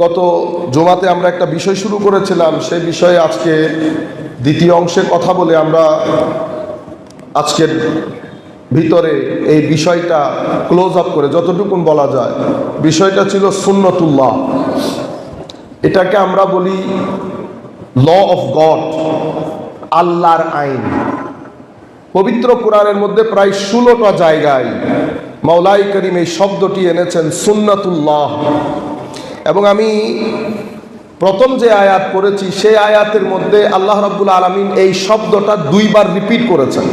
গত জুমাতে আমরা একটা বিষয় শুরু করেছিলাম, সেই বিষয়ে আজকে দ্বিতীয় অংশে কথা বলে আমরা আজকের ভিতরে এই বিষয়টা ক্লোজ আপ করে যতটুকুন বলা যায়। বিষয়টা ছিল সুন্নতুল্লাহ। এটাকে আমরা বলি ল অফ গড, আল্লাহর আইন। পবিত্র কোরআনের মধ্যে প্রায় 16টা জায়গায় মাওলাই করিম এই শব্দটি এনেছেন সুন্নাতুল্লাহ। এবং আমি প্রথম যে আয়াত পড়েছি সেই আয়াতের মধ্যে আল্লাহ রাব্বুল আলামিন এই শব্দটা 2 বার রিপিট করেছেন।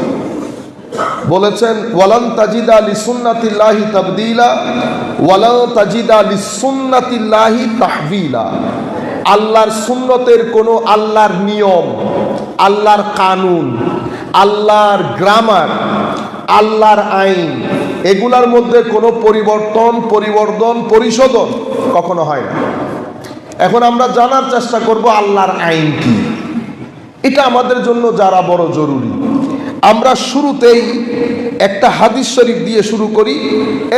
বলেছেন ওয়ালান তাজিদা লিসুন্নাতিল্লাহি তাবদীলা ওয়ালান তাজিদা লিসুন্নাতিল্লাহি তাহবিলা। আল্লাহর সুন্নতের কোনো, আল্লাহর নিয়ম, আল্লাহর কানুন, আল্লাহর গ্রামার, আল্লাহর আইন, এগুলার মধ্যে কোনো পরিবর্তন পরিশোধন কখনো হয় না। এখন আমরা জানার চেষ্টা করব আল্লাহর আইন কি। এটা আমাদের জন্য যারা বড় জরুরি। আমরা শুরুতেই একটা হাদিস শরীফ দিয়ে শুরু করি,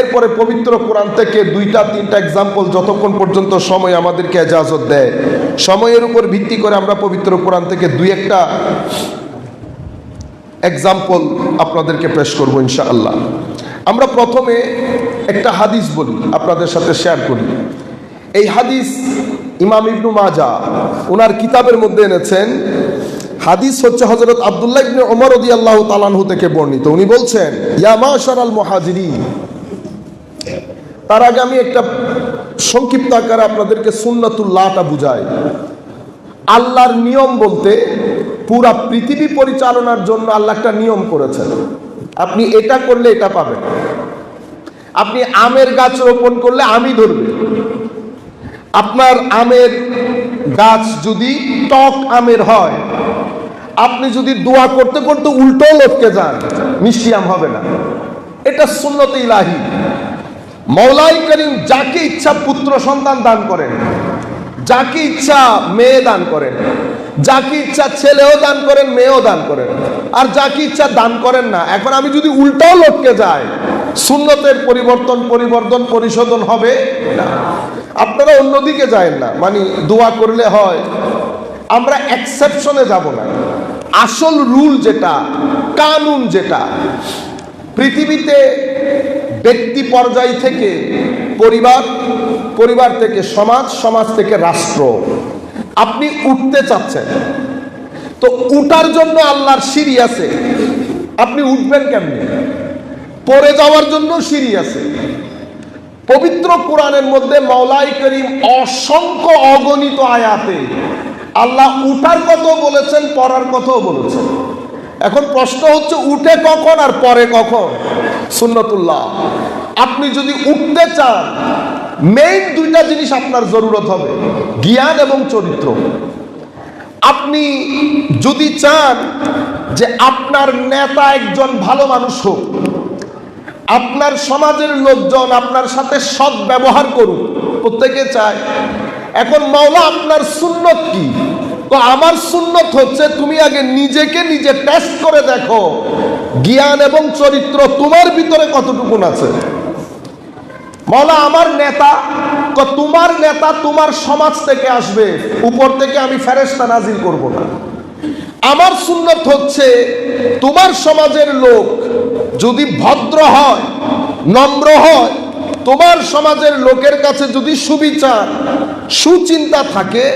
এরপরে পবিত্র কোরআন থেকে 2-3টা এক্সাম্পল যতক্ষণ পর্যন্ত সময় আমাদেরকে ইজাজত দেয়, সময়ের উপর ভিত্তি করে আমরা পবিত্র কোরআন থেকে 2-1টা এক্সাম্পল আপনাদেরকে পেশ করব ইনশাআল্লাহ। আমরা প্রথমে একটা হাদিস বলি, আপনাদের সাথে শেয়ার করি। এই হাদিস ইমাম ইবনু মাজাহ ওনার কিতাবের মধ্যে এনেছেন। হাদিস হচ্ছে হযরত আব্দুল্লাহ ইবনে ওমর রাদিয়াল্লাহু তাআলা আনহু থেকে বর্ণিত। উনি বলছেন, ইয়া মাশারাল মুহাজিরিন। তার আগে আমি একটা সংক্ষিপ্ত আকারে আপনাদেরকে সুন্নাতুল্লাহটা বুঝাই। আল্লাহর নিয়ম বলতে পুরা পৃথিবী পরিচালনার জন্য আল্লাহ একটা নিয়ম করেছেন। আপনি এটা করলে এটা পাবেন। আপনি আমের গাছ রোপণ করলে আমই ধরবে। আপনার আমের গাছ যদি টক আমের হয়, আপনি যদি দোয়া করতে করতে উল্টো লটকে যান, মিষ্টি আম হবে না। এটা সুন্নতে ইলাহি। মাওলাই করিম যাকে ইচ্ছা পুত্র সন্তান দান করেন, যাকে ইচ্ছা মেয়ে দান করেন, যাকে ইচ্ছা ছেলেও দান করেন, মেয়েও দান করেন, আর যাকে ইচ্ছা দান করেন না। এখন আমি যদি উল্টাও লটকে যাই, সুন্নতের পরিবর্তন পরিশোধন হবে না। আপনারা অন্যদিকে যায়েন না, মানে দোয়া করলে হয়। আমরা এক্সেপশনে যাব না। আসল রুল যেটা, কানুন যেটা, পৃথিবীতে ব্যক্তি পর্যায় থেকে পরিবার থেকে সমাজ থেকে রাষ্ট্র, আপনি উঠতে চাচ্ছেন, তো উঠার জন্য আল্লাহর সিঁড়ি আছে। আপনি উঠবেন কেমনে? পড়ে যাওয়ার জন্য সিঁড়ি আছে। পবিত্র কোরআনের মধ্যে মাওলাই করিম অসংখ্য অগণিত আয়াতে আল্লাহ উঠার কথাও বলেছেন, পড়ার কথাও বলেছেন। এখন প্রশ্ন হচ্ছে উঠে কখন আর পরে কখন? সুন্নতুল্লাহ। আপনি যদি উঠতে চান, মেইন 2টা জিনিস আপনার জরুরত হবে, জ্ঞান এবং চরিত্র। আপনি যদি চান যে আপনার নেতা একজন ভালো মানুষ হোক, আপনার সমাজের লোকজন আপনার সাথে সৎ ব্যবহার করুক, প্রত্যেকে চায়। এখন মাওলা আপনার সুন্নত কি? তো আমার সুন্নত হচ্ছে তুমি আগে নিজেকে নিজে টেস্ট করে দেখো, জ্ঞান এবং চরিত্র তোমার ভিতরে কতটুকুন আছে। মাওলা আমার নেতা, তো তোমার নেতা তোমার সমাজ থেকে আসবে, উপর থেকে আমি ফেরেশতা নাজিল করব না। আমার সুন্নত হচ্ছে তোমার সমাজের লোক যদি ভদ্র হয়, নম্র হয়, তোমার সমাজের লোকের কাছে যদি সুবিচার সুচিন্তা থাকে,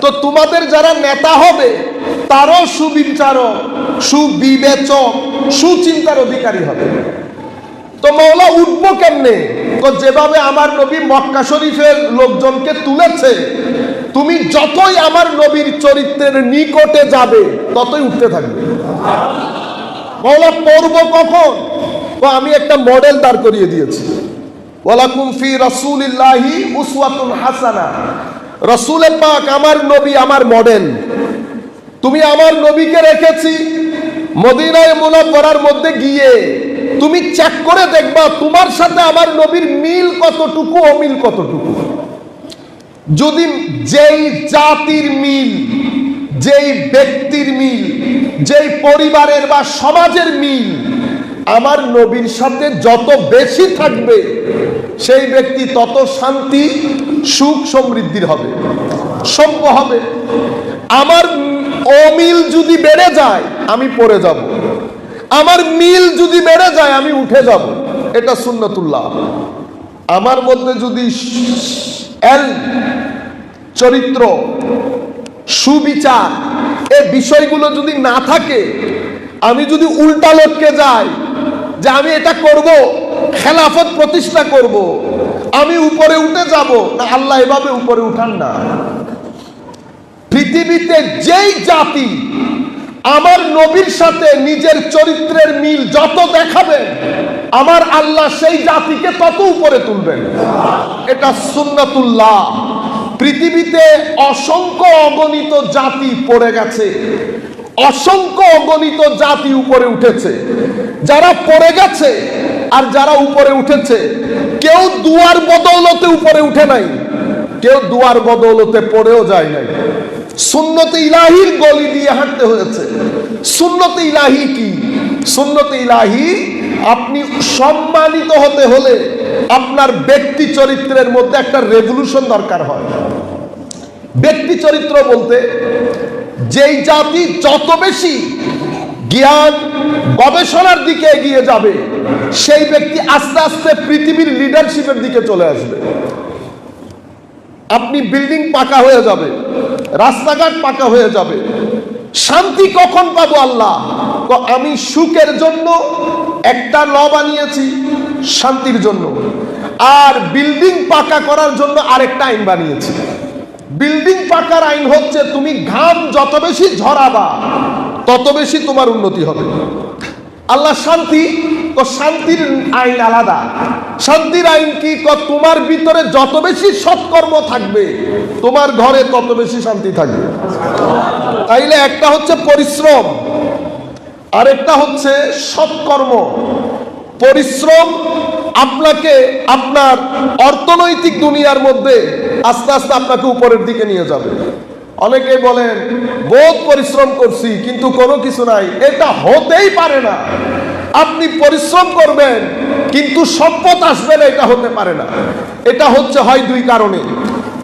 তো তোমাদের যারা নেতা হবে তারও সুবিচারক, সুবিবেচক, সুচিন্তার অধিকারী হবে। তো মাওলা উঠবো কেমনে? তো যেভাবে আমার নবী মক্কা শরীফের লোকজনকে তুলেছে, তুমি যতই আমার নবীর চরিত্রের নিকটে যাবে ততই উঠতে থাকবে। মাওলা পড়বো কখন? তো আমি একটা মডেল দাঁড় করিয়ে দিয়েছি। ওয়ালাকুম ফি রাসূলিল্লাহি উসওয়াতুন হাসানা। রাসূলে পাক আমার নবী, আমার মডেল। তুমি আমার নবীকে রেখেছি মদিনায়ে মুনাওয়ারার মধ্যে গিয়ে তুমি চেক করে দেখবা তোমার সাথে আমার নবীর মিল কতটুকু, অমিল কতটুকু। যদি যেই জাতির মিল, যেই ব্যক্তির মিল, যেই পরিবারের বা সমাজের মিল আমার নবীর সাথে যত বেশি থাকবে, সেই ব্যক্তি তত শান্তি, সুখ সমৃদ্ধির হবে, সভ্য হবে। আমার অমিল যদি বেড়ে যায় আমি পড়ে যাব, আমার মিল যদি বেড়ে যায় আমি উঠে যাব, এটা সুন্নাতুল্লাহ। আমার মধ্যে যদি চরিত্র, সুবিচার, এই বিষয়গুলো যদি না থাকে, আমি যদি উল্টা লটকে যাই যে আমি এটা করব, খেলাফত প্রতিষ্ঠা করব, আমি উপরে উঠে যাব না, আল্লাহ এভাবে উপরে উঠান না। পৃথিবীতে যেই জাতি আমার নবীর সাথে নিজের চরিত্রের মিল যত দেখাবেন, আমার আল্লাহ সেই জাতিকে তত উপরে তুলবেন, এটা সুন্নাতুল্লাহ। পৃথিবীতে অসংখ্য অগণিত জাতি পড়ে গেছে, অসংখ্য অগণিত জাতি উপরে উঠেছে। যারা পড়ে গেছে আর যারা উপরে উঠেছে, কেউ দুয়ার বদৌলতে উপরে উঠে নাই, কেউ দুয়ার বদৌলতে পড়েও যায় নাই। সুন্নতে ইলাহির গলি দিয়ে হাঁটতে হয়েছে। সুন্নতে ইলাহি কি? সুন্নতে ইলাহি, আপনি সম্মানিত হতে হলে আপনার ব্যক্তি চরিত্রের মধ্যে একটা রেভলিউশন দরকার হয়। ব্যক্তি চরিত্র বলতে যেই জাতি যত বেশি জ্ঞান গবেষণার দিকে এগিয়ে যাবে, সেই ব্যক্তি আস্তে আস্তে পৃথিবীর লিডারশিপের দিকে চলে আসবে। আপনি বিল্ডিং পাকা হয়ে যাবে, রাস্তাঘাট পাকা হয়ে যাবে। শান্তি কখন পাবো আল্লাহ? তো আমি সুখের জন্য একটা ল বানিয়েছি শান্তির জন্য, আর বিল্ডিং পাকা করার জন্য আরেকটা আইন বানিয়েছি। বিল্ডিং পাকার আইন হচ্ছে তুমি ঘাম যত বেশি ঝরাবা তত বেশি তোমার উন্নতি হবে। আল্লাহ শান্তি, তো শান্তির আইন আলাদা। শান্তির আইন কি? তোমার ভিতরে যত বেশি সৎকর্ম থাকবে তোমার ঘরে তত বেশি শান্তি থাকবে। তাইলে একটা হচ্ছে পরিশ্রম, আরেকটা হচ্ছে সৎকর্ম। পরিশ্রম আপনাকে আপনার অর্থনৈতিক দুনিয়ার মধ্যে আস্তে আস্তে আপনাকে উপরের দিকে নিয়ে যাবে। অনেকে বলেন বহুত পরিশ্রম করছি কিন্তু কোনো কিছু নাই, এটা হতেই পারে না। আপনি পরিশ্রম করবেন কিন্তু সম্পদ আসবে না, এটা হতে পারে না। এটা হচ্ছে হয় দুই কারণে,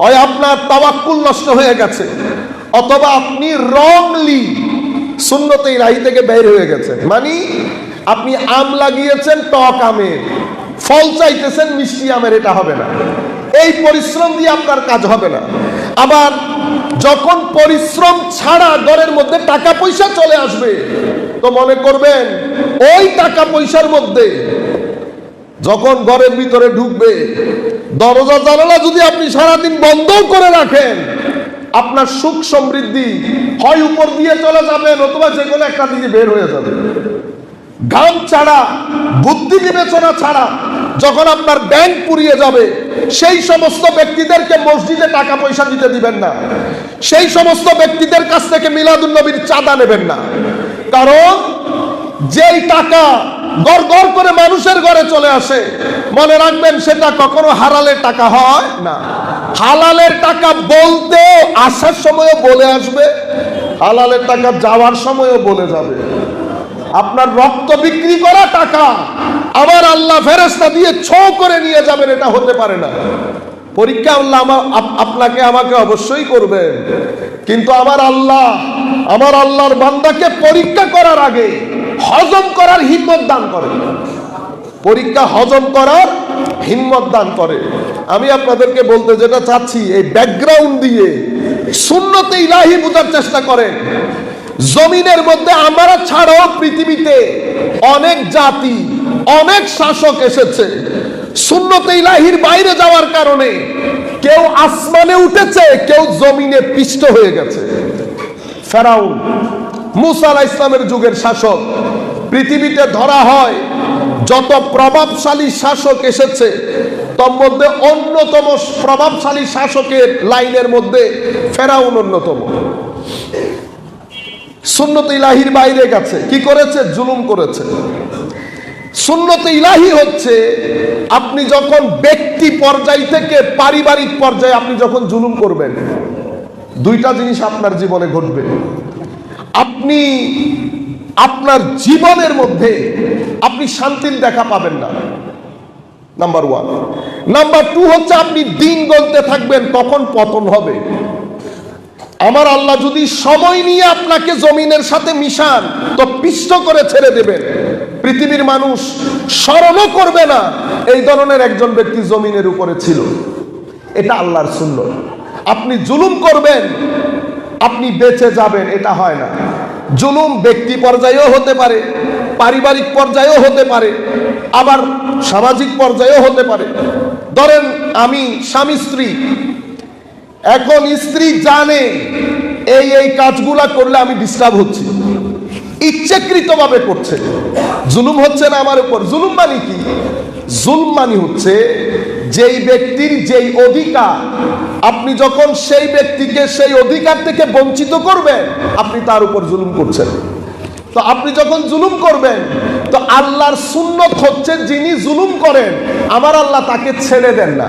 হয় আপনার তাওয়াক্কুল নষ্ট হয়ে গেছে, অথবা আপনি রংলি সুন্নতে ইলাহি থেকে বের হয়ে গেছেন। মানে আপনি আম লাগিয়েছেন টক আমের, ফল চাইতেছেন মিষ্টি আমের, এটা হবে না। এই পরিশ্রম দিয়ে আপনার কাজ হবে না। আবার যখন পরিশ্রম ছাড়া ঘরের মধ্যে টাকা পয়সা চলে আসবে, তো মনে করবেন ওই টাকা পয়সার মধ্যে যখন ঘরের ভিতরে ঢুকবে, দরজা জানালা যদি আপনি সারাদিন বন্ধ করে রাখেন, আপনার সুখ সমৃদ্ধি হয় উপর দিয়ে চলে যাবেন অথবা যে কোনো একটা দিকে বের হয়ে যাবে। ঘাম ছাড়া, বুদ্ধি বিবেচনা ছাড়া যখন আপনার ব্যাংক পুড়িয়ে যাবে, সেই সমস্ত ব্যক্তিদেরকে মসজিদে টাকা পয়সা দিতে দিবেন না, সেই সমস্ত ব্যক্তিদের কাছ থেকে মিলাদুন নবীর চাঁদা নেবেন না। কারণ যেই টাকা গড় গড় করে মানুষের ঘরে চলে আসে, মনে রাখবেন সেটা কখনো হালালের টাকা হয় না। হালালের টাকা বলতে আসার সময়ও বলে আসবে, হালালের টাকা যাওয়ার সময়ও বলে যাবে। আপনার রক্ত বিক্রি করা টাকা আমার আল্লাহ ফেরেশতা দিয়ে ছো করে নিয়ে যাবেন, এটা হতে পারে না। পরীক্ষা আল্লাহ আপনাকে আমাকে অবশ্যই করবেন, কিন্তু আমার আল্লাহর বান্দাকে পরীক্ষা করার আগে হজম করার হিম্মত দান করে। পরীক্ষা হজম করার হিম্মত দান করে। আমি আপনাদেরকে বলতে যেটা চাচ্ছি, এই ব্যাকগ্রাউন্ড দিয়ে সুন্নতে ইলাহি বোঝার চেষ্টা করেন। জমিনের মধ্যে আমরা ছাড়াও পৃথিবীতে অনেক জাতি, অনেক শাসক এসেছে। সুন্নতে ইলাহির বাইরে যাওয়ার কারণে কেউ আসমানে উঠেছে, কেউ জমিনে পিষ্ট হয়ে গেছে। ফেরাউন, মুসা আলাইহিস সালামের যুগের শাসক। পৃথিবীতে ধরা হয় যত প্রভাবশালী শাসক এসেছে, তার মধ্যে অন্যতম প্রভাবশালী শাসকের লাইনের মধ্যে ফেরাউন অন্যতম। সুন্নতে ইলাহির বাইরে গেছে, কি করেছে? জুলুম করেছে। সুন্নতে ইলাহি হচ্ছে আপনি যখন ব্যক্তি পর্যায় থেকে পারিবারিক পর্যায়ে আপনি যখন জুলুম করবেন, দুইটা জিনিস আপনার জীবনে ঘটবে। আপনি আপনার জীবনের মধ্যে আপনি শান্তির দেখা পাবেন না। Number one. নাম্বার টু হচ্ছে আপনি দিন গণতে থাকবেন, কখন পতন হবে। আমার আল্লাহ যদি সময় নিয়ে আপনাকে জমিনের সাথে মিশান তো পিষ্ট করে ছেড়ে দেবেন। পৃথিবীর মানুষ স্মরণও করবে না এই ধরনের একজন ব্যক্তি জমিনের উপরে ছিল। এটা আল্লাহর সুন্নাত। আপনি জুলুম করবেন, আপনি বেঁচে যাবেন, এটা হয় না। জুলুম ব্যক্তি পর্যায়েও হতে পারে, পারিবারিক পর্যায়েও হতে পারে, আবার সামাজিক পর্যায়েও হতে পারে। ধরেন আমি স্বামী স্ত্রী, এখন স্ত্রী জানে এই এই কাজগুলা করলে আমি ডিস্টার্ব হচ্ছি, ইচ্ছাকৃতভাবে করছে, জুলুম হচ্ছে না আমার উপর। জুলুম মানে কি? জুলুম মানে হচ্ছে যেই ব্যক্তির যেই অধিকার, আপনি যখন সেই ব্যক্তিকে সেই অধিকার থেকে বঞ্চিত করবেন, আপনি তার উপর জুলুম করছেন। তো আপনি যখন জুলুম করবেন, তো আল্লাহর সুন্নত হচ্ছে যিনি জুলুম করেন আমার আল্লাহ তাকে ছেড়ে দেন না।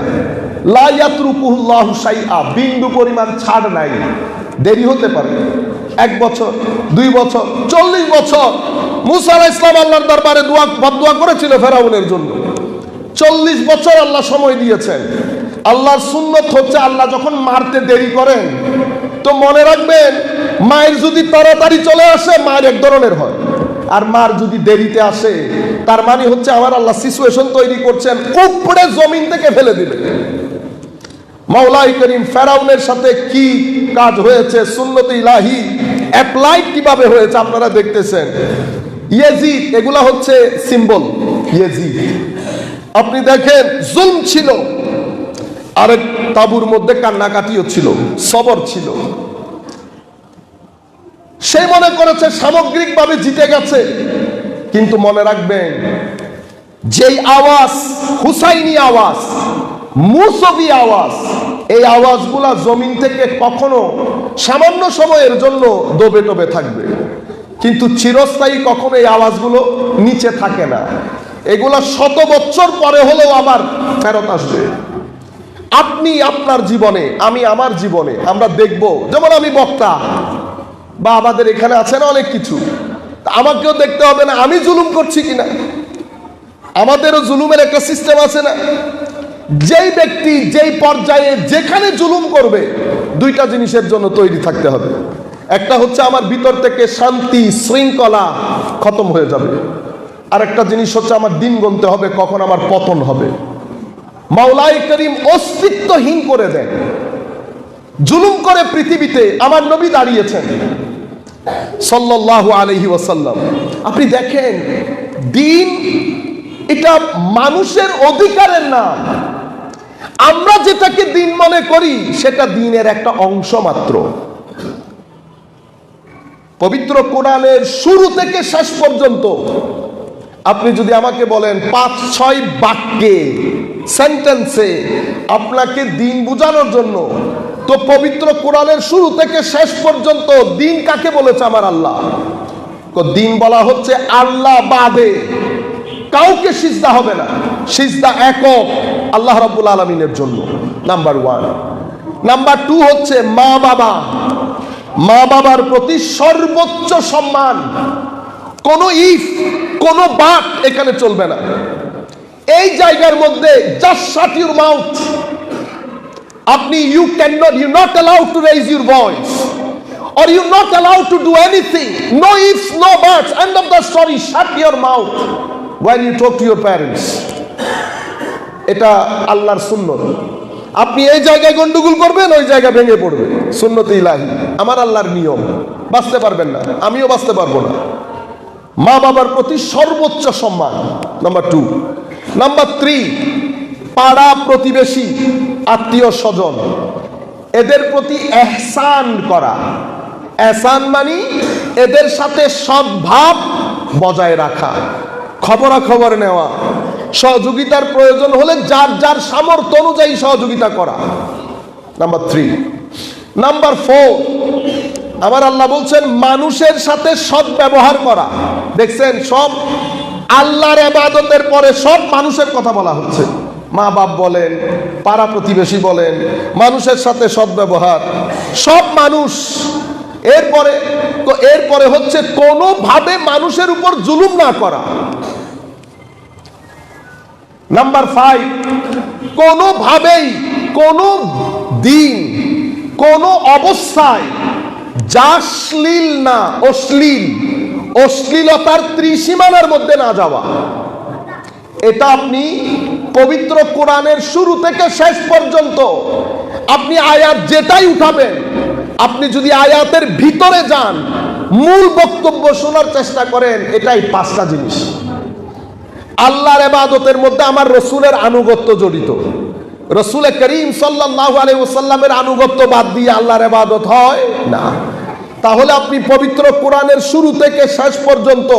লা ইয়াতরুকুহুল্লাহু শাইআ, বিন্দু পরিমাণ ছাড় নাই। দেরি হতে পারে 1 বছর, 2 বছর, 40 বছর। মুসা আলাইহিস সালাম আল্লাহর দরবারে বদদুয়া করেছিল ফেরাউনের জন্য। 40 বছর আল্লাহ সময় দিয়েছেন। আল্লাহর সুন্নত হচ্ছে আল্লাহ যখন মারতে দেরি করেন তো মনে রাখবেন, মায়ের যদি তাড়াতাড়ি চলে আসে মায়ের এক ধরনের হয়, আর মার যদি দেরিতে আসে তার মানে হচ্ছে আমার আল্লাহ সিচুয়েশন তৈরি করছেন উপরে জমিন থেকে ফেলে দিবে। মাওলাই করিম ফেরাউনের সাথে কি কাজ হয়েছে, সুন্নতে ইলাহি অ্যাপ্লাইড কিভাবে হয়েছে আপনারা দেখতেছেন। ইয়েজিদ, এগুলা হচ্ছে সিম্বল। ইয়েজিদ আপনি দেখেন জুলম ছিল, আরেক তাবুর মধ্যে কান্নাকাটিও ছিল, সবর ছিল। সে মনে করেছে সামগ্রিকভাবে জিতে গেছে, কিন্তু মনে রাখবেন যেই আওয়াজ, হুসাইনি আওয়াজ, মুসবি আওয়াজ, এই আওয়াজগুলা জমিন থেকে কখনো সামান্য সময়ের জন্য দবে টবে থাকবে, কিন্তু চিরস্থায়ী কখনো এই আওয়াজগুলো নিচে থাকে না। এগুলা 100 বছর পরে হলেও আবার ফেরত আসবে। আপনি আপনার জীবনে, আমি আমার জীবনে, আমরা দেখব, যেমন আমি বক্তা বা আমাদের এখানে আছে না অনেক কিছু, আমাকেও দেখতে হবে না আমি জুলুম করছি কিনা। আমাদেরও জুলুমের একটা সিস্টেম আছে না। যেই ব্যক্তি যেই পর্যায়ে যেখানে জুলুম করবে, 2টা জিনিসের জন্য তৈরি থাকতে হবে। একটা হচ্ছে আমার ভিতর থেকে শান্তি শৃঙ্খলা খতম হয়ে যাবে, আর একটা জিনিস হচ্ছে আমার দিন গুনতে হবে কখন আমার পতন হবে। মাওলাই করিম অস্তিত্বহীন করে দেন, জুলুম করে পৃথিবীতে আমার নবী দাঁড়িয়েছেন সাল্লাল্লাহু আলাইহি ওয়াসাল্লাম। আপনি দেখেন দিন এটা মানুষের অধিকারের নাম। আমরা যেটাকে দিন মনে করি সেটা দিনের একটা অংশ মাত্র। পবিত্র কোরআনের শুরু থেকে শেষ পর্যন্ত আপনি যদি আমাকে বলেন 5-6 বাক্যে, সেন্টেন্সে আপনাকে দিন বোঝানোর জন্য, তো পবিত্র কোরআনের শুরু থেকে শেষ পর্যন্ত দিন কাকে বলেছে আমার আল্লাহ? দিন বলা হচ্ছে আল্লাহ বাদে কাউকে সিজদা হবে না, সিজদা একক আল্লাহ রাব্বুল আলামিনের জন্য, নাম্বার 1। নাম্বার 2 হচ্ছে মা বাবা, মা বাবার প্রতি সর্বোচ্চ সম্মান। কোন ইফ, কোন বাট এখানে চলবে না। এই জায়গার মধ্যে জাস্ট শাট ইউর মাউথ। আপনি you not allowed to raise your voice, or you not allowed to do anything. No ifs, no buts, end of the story. Shut your mouth when you talk to your parents. এটা আল্লাহর সুন্নত। আপনি এই জায়গায় গন্ডগোল করবেন, ওই জায়গা ভেঙে পড়বে। সুন্নতে ইলাহি, আমার আল্লাহর নিয়ম, বাঁচতে পারবেন না, আমিও বাঁচতে পারবো না। মা বাবার প্রতি সর্বোচ্চ সম্মান, নাম্বার 2। নাম্বার 3, পাড়া প্রতিবেশী, আত্মীয় স্বজন, এদের প্রতি এহসান করা। এহসান মানে এদের সাথে সদ্ভাব বজায় রাখা, খবরাখবর নেওয়া, সহযোগিতার প্রয়োজন হলে যার যার সামর্থ্য অনুযায়ী সহযোগিতা করা, নাম্বার 3। নাম্বার 4, আমার আল্লাহ বলছেন মানুষের সাথে সৎ ব্যবহার করা। দেখছেন সব আল্লাহর ইবাদতের পরে সব মানুষের কথা বলা হচ্ছে। মা বাপ বলেন, পাড়া প্রতিবেশী বলেন, মানুষের সাথে সৎ ব্যবহার, সব মানুষ। এরপরে হচ্ছে কোনোভাবে মানুষের উপর জুলুম না করা। নাম্বার 5, কোনোভাবেই কোনো দিন কোনো অবস্থায় যাশ্লীল না, অশ্লীলতার ত্রিসীমানার মধ্যে না যাওয়া। এটা আপনি পবিত্র কোরআনের শুরু থেকে শেষ পর্যন্ত আপনি আয়াত যেটাই উঠাবেন, আপনি যদি আয়াতের ভিতরে যান, মূল বক্তব্য শোনার চেষ্টা করেন, এটাই 5টা জিনিস। আল্লাহর ইবাদতের মধ্যে আমার রসুলের আনুগত্য জড়িত। রসুল করিম সাল্লাল্লাহু আলাইহি ওয়াসাল্লামের আনুগত্য বাদ দিয়ে আল্লাহর ইবাদত হয় না। তাহলে আপনি পবিত্র কোরআনের শুরু থেকে শেষ পর্যন্ত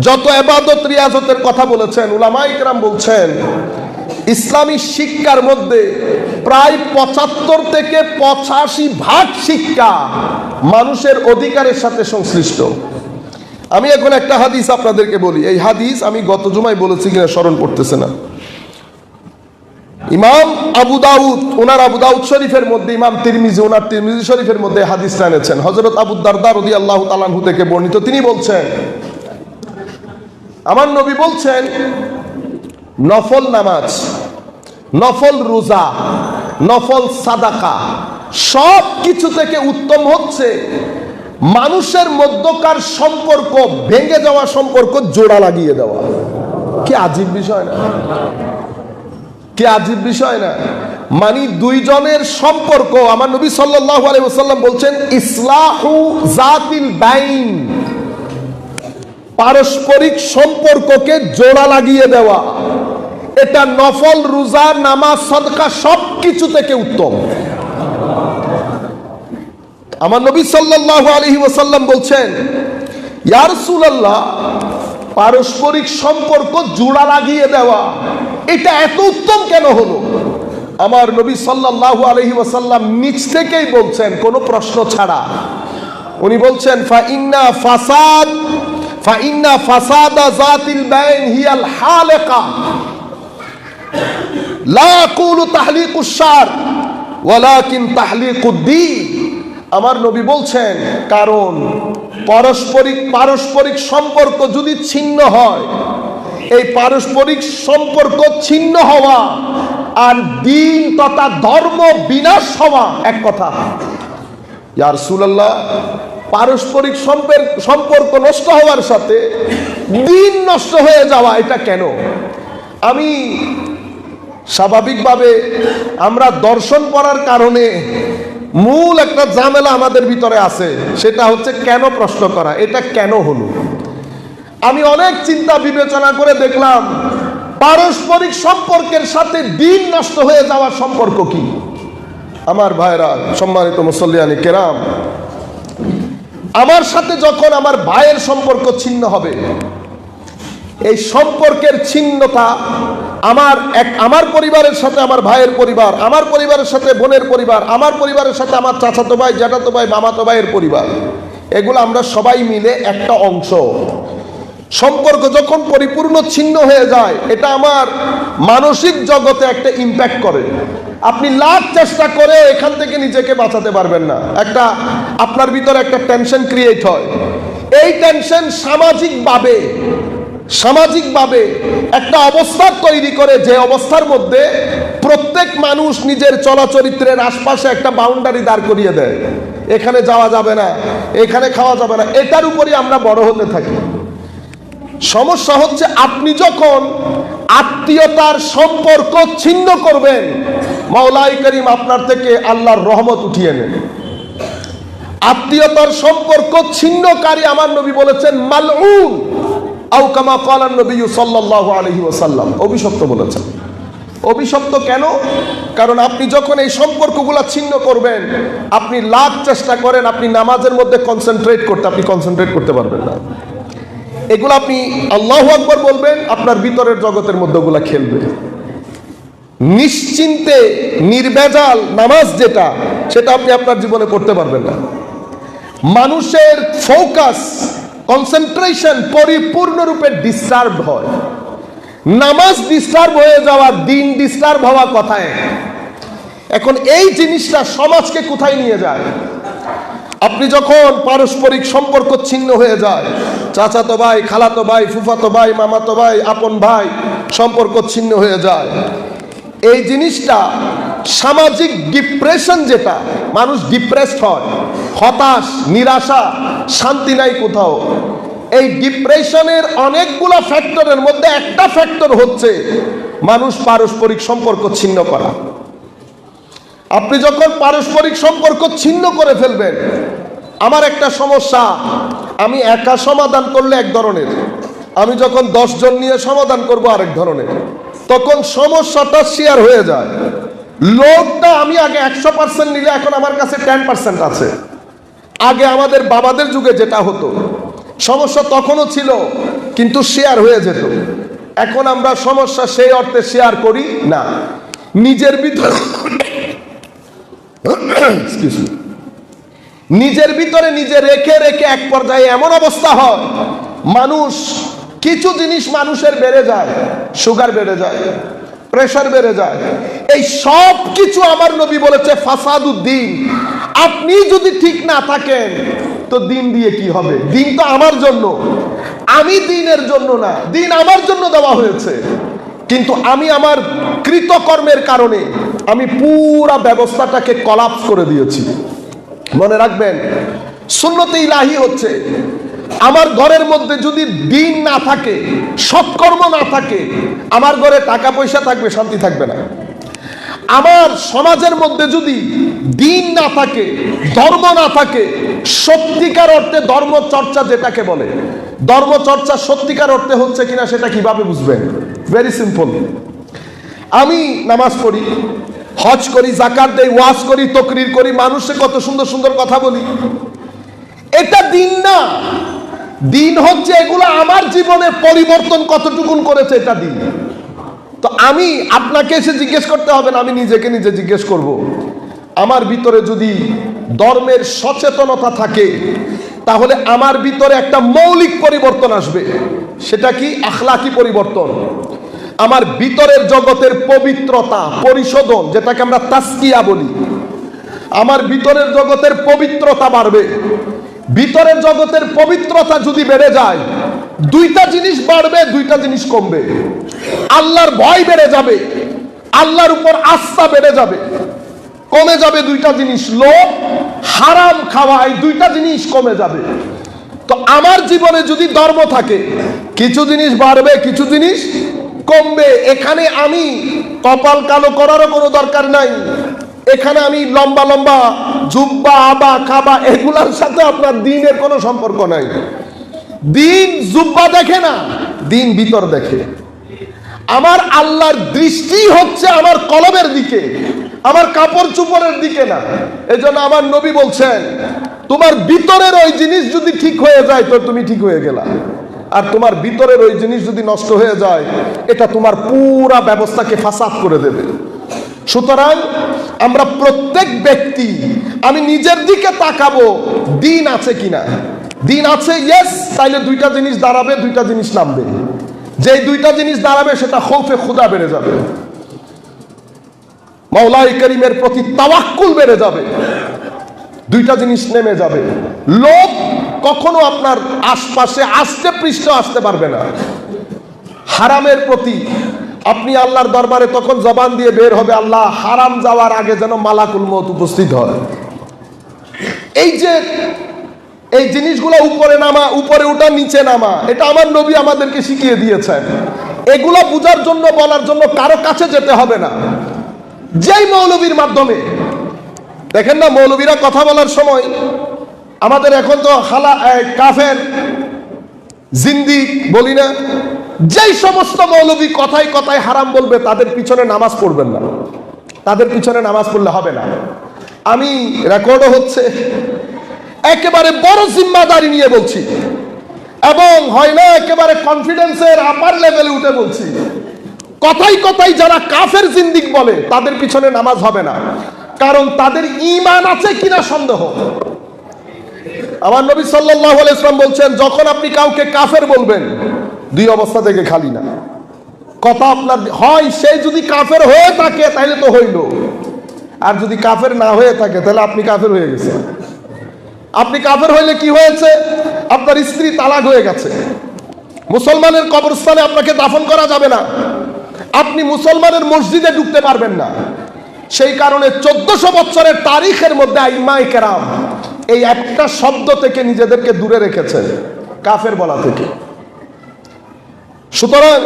যত ইবাদত রিয়াজতের কথা বলেছেন, উলামায়ে কেরাম বলছেন ইসলামী শিক্ষার মধ্যে প্রায় 75 থেকে 85% শিক্ষা মানুষের অধিকারের সাথে সংশ্লিষ্ট। আমি এখন একটা হাদিস আপনাদেরকে বলি। এই হাদিস আমি গত জুমায় বলেছি কিনা স্মরণ করতেছে না। ইমাম আবু দাউদ, ওনার আবু দাউদ শরীফের মধ্যে, ইমাম তিরমিজি, ওনার তিরমিজি শরীফের মধ্যে হাদিসটা এনেছেন। হযরত আবু দারদা রাদিয়াল্লাহু তাআলা আনহু থেকে বর্ণিত। তিনি বলছেন, আমার নবী বলছেন, নফল নামাজ, নফল রোজা, নফল সাদাকা সব কিছু থেকে উত্তম হচ্ছে মানুষের মধ্যকার সম্পর্ক ভেঙে যাওয়া সম্পর্ক জোড়া লাগিয়ে দেওয়া। কি আজীব বিষয় না? কি আজীব বিষয় না? মানে দুইজনের সম্পর্ক, আমার নবী সাল্লাল্লাহু আলাইহি ওয়াসাল্লাম বলছেন ইসলাহু যাতিল বাইন, পারস্পরিক সম্পর্ককে জোড়া লাগিয়ে দেওয়া। এটা নফল রোজা, নামাজ, সাদকা সব কিছু থেকে উত্তম। আমার নবী সাল্লাল্লাহু আলাইহি ওয়াসাল্লাম বলছেন, ইয়া রাসূলুল্লাহ, পারস্পরিক সম্পর্ক জোড়া লাগিয়ে দেওয়া এটা এত উত্তম কেন হলো? আমার নবী সাল্লাল্লাহু আলাইহি ওয়াসাল্লাম নিজ থেকেই বলছেন, কোনো প্রশ্ন ছাড়া। উনি বলছেন, ফাইন্না ফাসাদা যাতিল বাইন হিয়াল হালিকা লা আকুলু তাহলিকুশ শার ওয়ালাকিন তাহলিকুদ্দীন। আমার নবী বলছেন, কারণ পারস্পরিক সম্পর্ক যদি ছিন্ন হয়, এই পারস্পরিক সম্পর্ক ছিন্ন হওয়া আর দিন তথা ধর্ম বিনাশ হওয়া এক কথা। ইয়া রাসূলুল্লাহ, পারস্পরিক সম্পর্ক নষ্ট হওয়ার সাথে দিন নষ্ট হয়ে যাওয়া এটা কেন? আমি স্বাভাবিকভাবে আমরা দর্শন পড়ার কারণে মূল একটা ঝামেলা আমাদের ভিতরে আছে, সেটা হচ্ছে কেন প্রশ্ন করা, এটা কেন হলো। আমি অনেক চিন্তা বিবেচনা করে দেখলাম পারস্পরিক সম্পর্কের সাথে দিন নষ্ট হয়ে যাওয়ার সম্পর্ক কি। আমার ভাইরা, সম্মানিত মুসল্লিয়ানি কেরাম, আমার সাথে যখন আমার ভাইয়ের সম্পর্ক ছিন্ন হবে, এই সম্পর্কের ছিন্নতা আমার পরিবারের সাথে আমার ভাইয়ের পরিবার, আমার পরিবারের সাথে বোনের পরিবার, আমার পরিবারের সাথে আমার চাচাতো ভাই, জ্যাঠাতো ভাই, মামাতো ভাইয়ের পরিবার, এগুলো আমরা সবাই মিলে একটা অংশ। সম্পর্ক যখন পরিপূর্ণ ছিন্ন হয়ে যায়, এটা আমার মানসিক জগতে একটা ইম্প্যাক্ট করে। আপনি লাখ চেষ্টা করে এখান থেকে নিজেকে বাঁচাতে পারবেন না। আপনার ভিতরে একটা টেনশন ক্রিয়েট হয়। এই টেনশন সামাজিকভাবে একটা অবস্থা তৈরি করে, যে অবস্থার মধ্যে প্রত্যেক মানুষ নিজের চলাচরিত্রের আশপাশে একটা বাউন্ডারি দাঁড় করিয়ে দেয়। এখানে যাওয়া যাবে না, এখানে খাওয়া যাবে না। এটার উপরই আমরা বড় হতে থাকি। সমস্যা হচ্ছে আপনি যখন আত্মীয়তার সম্পর্ক ছিন্ন করবেন, মাওলাই করিম আপনার থেকে আল্লাহর রহমত উঠিয়ে নেন। আত্মীয়তার সম্পর্ক ছিন্নকারী আমার নবী বলেছেন মালউন, আও কামা ক্বালা নবী সাল্লাল্লাহু আলাইহি ওয়াসাল্লাম, অভিশপ্ত বলেছেন। অভিশপ্ত কেন? কারণ আপনি যখন এই সম্পর্কগুলো ছিন্ন করবেন, আপনি লাখ চেষ্টা করেন আপনি নামাজের মধ্যে কনসেন্ট্রেট করতে পারবেন না। এগুলো আপনি আল্লাহু আকবার বলবেন, আপনার ভিতরের জগতের মধ্যে ওগুলা খেলবে। নিশ্চিন্তে নির্ভেজাল নামাজ যেটা, সেটা আপনি আপনার জীবনে করতে পারবেন না। মানুষের ফোকাস, কনসেন্ট্রেশন পরিপূর্ণরূপে ডিস্টার্ব হয়। নামাজ ডিস্টার্ব হয়ে যাওয়া, দিন ডিস্টার্ব হওয়া কথায়। এখন এই জিনিসটা সমাজকে কোথায় নিয়ে যায়? আপনি যখন পারস্পরিক সম্পর্ক ছিন্ন হয়ে যায়, চাচাতো ভাই, খালাতো ভাই, ফুফাতো ভাই, মামাতো ভাই, আপন ভাই, সম্পর্ক ছিন্ন হয়ে যায়। এই জিনিসটা সামাজিক ডিপ্রেশন, যেটা মানুষ ডিপ্রেসড হয়, হতাশ, নিরাশা, শান্তি নাই কোথাও। এই ডিপ্রেশনের অনেকগুলো ফ্যাক্টরের মধ্যে একটা ফ্যাক্টর হচ্ছে মানুষ পারস্পরিক সম্পর্ক ছিন্ন করা। আপনি যখন পারস্পরিক সম্পর্ক ছিন্ন করে ফেলবেন, আমার একটা সমস্যা আমি একা সমাধান করলে এক ধরনের, আমি যখন 10 জন নিয়ে সমাধান করব আরেক ধরনের, তখন সমস্যাটা শেয়ার হয়ে যায়। লোডটা আমি আগে 100% নিলে এখন আমার কাছে 10% আছে। আগে আমাদের বাবাদের যুগে যেটা হতো, সমস্যা তখনও ছিল কিন্তু শেয়ার হয়ে যেত। এখন আমরা সমস্যা সেই অর্থে শেয়ার করি না, নিজের ভিতরে নিজের ভিতরে নিজে রেখে রেখে এক পর্যায়ে এমন অবস্থা হয়, মানুষ কিছু জিনিস মানুষের বেড়ে যায়, সুগার বেড়ে যায়, প্রেশার বেড়ে যায়। এই সব কিছু আমার নবী বলেছে ফাসাদুদ্দিন। আপনি যদি ঠিক না থাকেন তো দিন দিয়ে কি হবে? দিন তো আমার জন্য, আমি দিনের জন্য না, দিন আমার জন্য দেওয়া হয়েছে। কিন্তু আমি আমার কৃতকর্মের কারণে আমি পুরা ব্যবস্থাটাকে কলাপস করে দিয়েছি। মনে রাখবেন, সুন্নতে ইলাহি হচ্ছে আমার ঘরের মধ্যে যদি দিন না থাকে, সৎকর্ম না থাকে, আমার ঘরে টাকা পয়সা থাকবে, শান্তি থাকবে না। আমার সমাজের মধ্যে যদি দিন না থাকে, ধর্ম না থাকে, সত্যিকার অর্থে ধর্ম চর্চা যেটাকে বলে, ধর্ম চর্চা সত্যিকার অর্থে হচ্ছে কিনা সেটা কিভাবে বুঝবেন? Very simple. আমি নামাজ পড়ি, হজ করি, জাকাত দেই, ওয়াজ করি, তকরির করি, মানুষে কত সুন্দর সুন্দর কথা বলি, এটা দিন না। দিন হচ্ছে এগুলো আমার জীবনে পরিবর্তন কতটুকুন করেছে, এটা দিন। তো আমি আপনাকে এসে জিজ্ঞেস করতে হবে না, আমি নিজেকে নিজে জিজ্ঞেস করব। আমার ভিতরে যদি ধর্মের সচেতনতা থাকে, তাহলে আমার ভিতরে একটা মৌলিক পরিবর্তন আসবে। সেটা কি? আখলাকি পরিবর্তন। আমার ভিতরের জগতের পবিত্রতা, পরিশোধন, যেটাকে আমরা তাসকিয়া বলি, আমার ভিতরের জগতের পবিত্রতা বাড়বে। ভিতরের জগতের পবিত্রতা যদি বেড়ে যায়, দুইটা জিনিস বাড়বে, দুইটা জিনিস কমবে। আল্লাহর ভয় বেড়ে যাবে, আল্লাহর উপর আস্থা বেড়ে যাবে। কমে যাবে দুইটা জিনিস, লোভ, হারাম খাওয়া, এই দুইটা জিনিস কমে যাবে। তো আমার জীবনে যদি ধর্ম থাকে, কিছু জিনিস বাড়বে, কিছু জিনিস কমবে। এখানে আমি কপাল কালো করারও কোনো দরকার নাই। এখানে আমি লম্বা লম্বা জুব্বা, আবা, কাবা, এগুলার সাথে আপনার দিনের কোনো সম্পর্ক নাই। দিন জুব্বা দেখে না, দিন ভিতর দেখে। আমার আল্লাহর দৃষ্টি হচ্ছে আমার কলবের দিকে, আমার কাপড় চুপড়ের দিকে না। এজন্য আমার নবী বলছেন, তোমার ভিতরের ওই জিনিস যদি ঠিক হয়ে যায় তো তুমি ঠিক হয়ে গেলা, আর তোমার ভিতরের ওই জিনিস যদি নষ্ট হয়ে যায়, এটা তোমার পুরা ব্যবস্থাকে ফাসাদ করে দেবে। সুতরাং আমরা প্রত্যেক ব্যক্তি, আমি নিজের দিকে তাকাবো, দিন আছে কিনা। দিন আছে, ইয়েস, তাইলে দুইটা জিনিস দাঁড়াবে, দুইটা জিনিস নামবে। যেই দুইটা জিনিস দাঁড়াবে সেটা খৌফে খুদা বেড়ে যাবে, মাওলাই করিমের প্রতি তাওয়াক্কুল বেড়ে যাবে, দুইটা জিনিস নেমে যাবে। লোভ কখনো আপনার আশপাশে আসতে পৃষ্ঠে আসতে পারবে না। হারামের প্রতি আপনি আল্লাহর দরবারে তখন জবান দিয়ে বের হবে, আল্লাহ হারাম যাওয়ার আগে যেন মালাকুল মউত উপস্থিত হয়। এই যে এই জিনিসগুলো উপরে নামা, উপরে ওঠা, নিচে নামা, এটা আমার নবী আমাদেরকে শিখিয়ে দিয়েছেন। এগুলো বুঝার জন্য, বলার জন্য কারো কাছে যেতে হবে না। যেই মৌলবীর মাধ্যমে, দেখেন না, মৌলবীরা কথা বলার সময় আমাদের এখন তো কাফের, জিন্দিক বলি না, যেই সমস্ত মৌলবী কথায় কথায় হারাম বলবে, তাদের পিছনে নামাজ পড়বেন না, তাদের পিছনে নামাজ পড়লে হবে না। আমি রেকর্ডও হচ্ছে, একেবারে বড় জিম্মাদারি নিয়ে বলছি, এবং হয় না একেবারে কনফিডেন্সের আপার লেভেলে উঠে বলছি, কথাই কথাই যারা কাফের জিন্দিক বলে তাদের পিছনে নামাজ হবে না, কারণ তাদের ঈমান আছে কিনা সন্দেহ। আমার নবী সাল্লাল্লাহু আলাইহি ওয়াসাল্লাম বলছেন, যখন আপনি কাউকে কাফের বলবেন, দুই অবস্থা থেকে খালি না। কথা আপনার হয়, সে যদি কাফের হয়ে থাকে তাহলে তো হইল, আর যদি কাফের না হয়ে থাকে তাহলে আপনি কাফের হয়ে গেছেন। আপনি কাফের হইলে কি হয়েছে? আপনার স্ত্রী তালাক হয়ে গেছে, মুসলমানের কবরস্থানে আপনাকে দাফন করা যাবে না, আপনি মুসলমানের মসজিদে ঢুকতে পারবেন না। সেই কারণে 1400 বছরের তারিখের মধ্যে আইম্মায়ে কেরাম এই একটা শব্দ থেকে নিজেদেরকে দূরে রেখেছেন, কাফের বলা থেকে। সুতরাং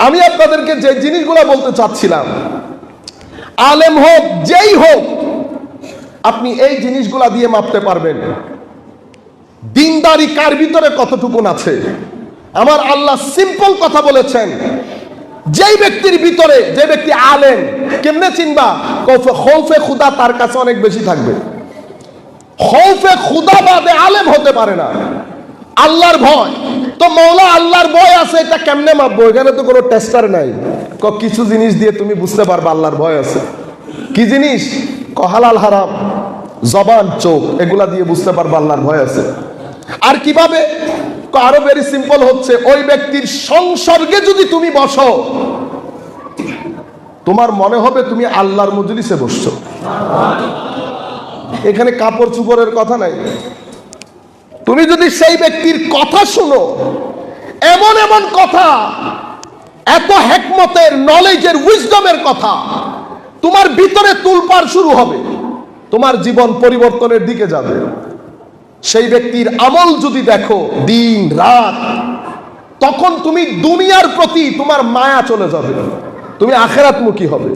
আমি আপনাদেরকে যে জিনিসগুলো বলতে চাচ্ছিলাম, আলেম হোক যেই হোক, আপনি এই জিনিসগুলা দিয়ে মাপতে পারবেন দিনদারি কার ভিতরে কতটুকুন আছে। আমার আল্লাহ সিম্পল কথা বলেছেন, যেই ব্যক্তির ভিতরে, যে ব্যক্তি আলেম, কেমনে চিনবা? খৌফে খুদা তার কাছে অনেক বেশি থাকবে। খৌফে খুদা বাদে আলেম হতে পারে না, আল্লাহর ভয়। তো মৌলা আল্লাহর ভয় আছে, এটা কেমনে মাপবো? এখানে তো কোনো টেস্টার নাই। কিছু জিনিস দিয়ে তুমি বুঝতে পারবে আল্লাহর ভয় আছে। কি জিনিস? হালাল হারাম, জবান, চোখ, এগুলা দিয়ে বুঝতে পারবে আল্লাহর ভয় আছে। আর কিভাবে? আরো ভেরি সিম্পল হচ্ছে, ওই ব্যক্তির সংসর্গে যদি তুমি বসো, তোমার মনে হবে তুমি আল্লাহর মজলিসে বসছো। এখানে কাপড় চুপড়ের কথা নাই। তুমি যদি সেই ব্যক্তির কথা শুনো, এমন এমন কথা, এত হিকমতের, নলেজের, উইজডমের কথা, তোমার ভিতরে তুলপাড় শুরু হবে, তোমার জীবন পরিবর্তনের দিকে যাবে। সেই ব্যক্তির আমল যদি দেখো দিন রাত, তখন তুমি দুনিয়ার প্রতি তোমার মায়া চলে যাবে, তুমি আখিরাতমুখী হবে,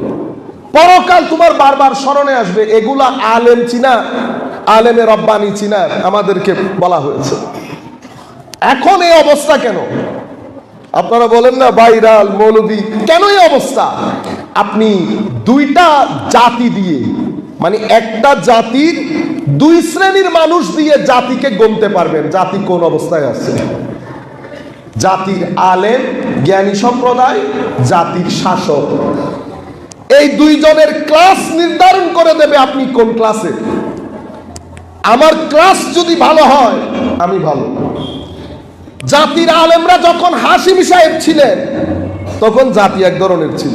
পরকাল তোমার বারবার স্মরণে আসবে। এগুলা আলেম চিনা, আলেমে রব্বানি চিনা আমাদেরকে বলা হয়েছে। এখন এই অবস্থা কেন? আপনারা বলেন না ভাইরাল মৌলবী, কেন এই অবস্থা? আপনি দুইটা জাতি দিয়ে, মানে একটা জাতির দুই শ্রেণীর মানুষ দিয়ে জাতিকে গণতে পারবেন জাতি কোন অবস্থায় আছে। জাতির আলেম, জ্ঞানী সম্প্রদায়, জাতির শাসক, এই দুইজনের ক্লাস নির্ধারণ করে দেবে আপনি কোন ক্লাসে। আমার ক্লাস যদি ভালো হয় আমি ভালো। জাতির আলেমরা যখন হাশিম সাহেব ছিলেন তখন জাতি এক ধরনের ছিল।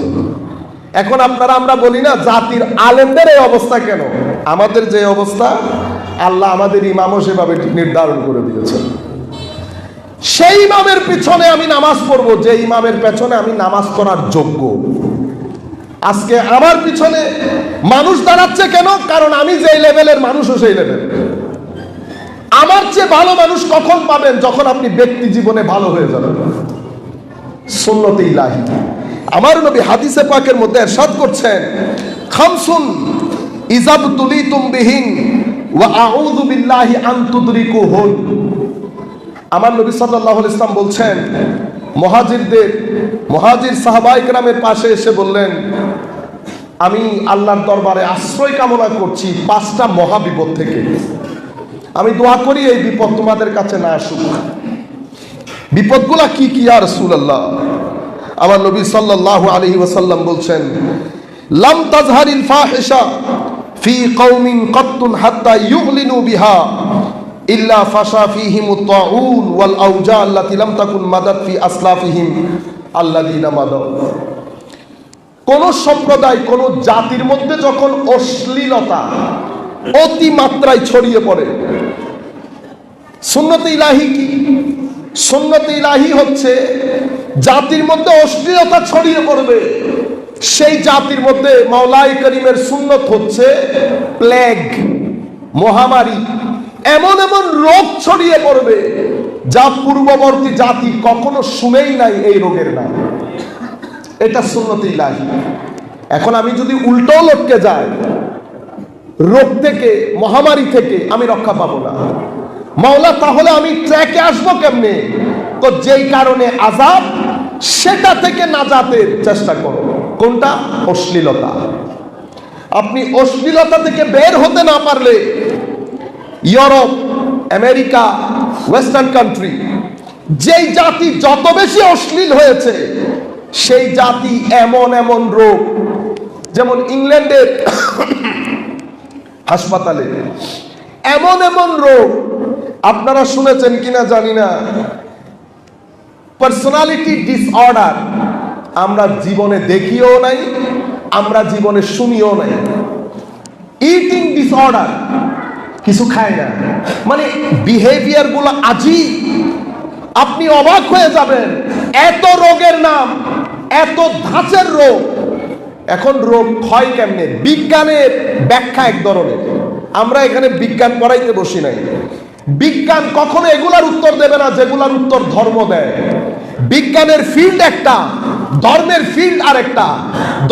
এখন আমরা বলি না জাতির আলেমদের এই অবস্থা কেন? আমাদের যে অবস্থা, আল্লাহ আমাদের ইমামও সেভাবে নির্ধারণ করে দিয়েছেন। সেই ইমামের পিছনে আমি নামাজ পড়বো যে ইমামের পেছনে আমি নামাজ পড়ার যোগ্য। আজকে আমার পিছনে মানুষ দাঁড়াচ্ছে কেন? কারণ আমি যেই লেভেলের মানুষও সেই লেভেল। আমার চেয়ে ভালো মানুষ কখন পাবেন? যখন আপনি ব্যক্তি জীবনে ভালো হয়ে যাবেন। সুন্নতে ইলাহি, আমার নবী হাদিসে পাকের মধ্যে ইরশাদ করছেন, খামসুন ইযাবতুলিতুম বিহিন ওয়া আউযু বিল্লাহি আন তুদরিকুহুন। আমার নবী সাল্লাল্লাহু আলাইহি ওয়াসাল্লাম বলছেন, মুহাজির সাহাবায়ে কেরামের পাশে এসে বললেন, আমি আল্লাহর দরবারে আশ্রয় কামনা করছি 5টা মহাবিপদ থেকে। আমি দোয়া করি এই বিপদ তোমাদের কাছে না আসুক। বিপদগুলা কি কি ইয়া রাসূলুল্লাহ? আমার নবী সাল্লাল্লাহু আলাইহি ওয়াসাল্লাম বলছেন, লাম তাজহারিল ফাহিশা ফি কওমিন কাত্তুন হাত্তা ইউগলিনু বিহা ইল্লা ফাশা ফীহিমুত তাউন ওয়াল আওজা আল্লাতী লাম তাকুন মাদাত ফি আসলাফিহিম আল্লাযীনা মাদাউ। কোন সম্প্রদায়, কোন জাতির মধ্যে যখন অশ্লীলতা অতি মাত্রায় ছড়িয়ে পড়ে, সুন্নতে ইলাহি কি? সুন্নতে ইলাহি হচ্ছে জাতির মধ্যে অশ্লীলতা ছড়িয়ে পড়বে, সেই জাতির মধ্যে মাওলাই করিমের সুন্নত হচ্ছে প্লেগ, মহামারী, এমন এমন রোগ ছড়িয়ে পড়বে যা পূর্ববর্তী জাতি কখনো শুনেই নাই এই রোগের নাম। এটা সুন্নতে ইলাহি। এখন আমি যদি উল্টো লটকে যাই, রোগ থেকে, মহামারী থেকে আমি রক্ষা পাবো না। মাওলা তাহলে আমি ট্র্যাকে আসবো কেমনে? তো যেই কারণে আযাব, সেটা থেকে নাজাতের চেষ্টা করো। কোনটা? অশ্লীলতা। আপনি অশ্লীলতা থেকে বের হতে না পারলে ইউরোপ, আমেরিকা, ওয়েস্টার্ন কান্ট্রি, যেই জাতি যত বেশি অশ্লীল হয়েছে সেই জাতি এমন এমন রোগ, যেমন ইংল্যান্ডের হাসপাতালে এমন এমন রোগ আপনারা শুনেছেন কিনা জানি না, পার্সোনালিটি ডিসঅর্ডার। আমরা জীবনে দেখিও নাই, আমরা জীবনে শুনিও নাই। ইটিং ডিসঅর্ডার, কিছু খায় না, মানে বিহেভিয়ার গুলো আজীব। আপনি অবাক হয়ে যাবেন, এত রোগের নাম, এত ধাঁচের রোগ। এখন রোগ হয় কেমনে? বিজ্ঞানের ব্যাখ্যা এক ধরনের। আমরা এখানে বিজ্ঞান পড়াইতে বসি নাই। বিজ্ঞান কখনো এগুলার উত্তর দেবে না যেগুলার উত্তর ধর্ম দেয়। বিজ্ঞানের ফিল্ড একটা, ধর্মের ফিল্ড আরেকটা।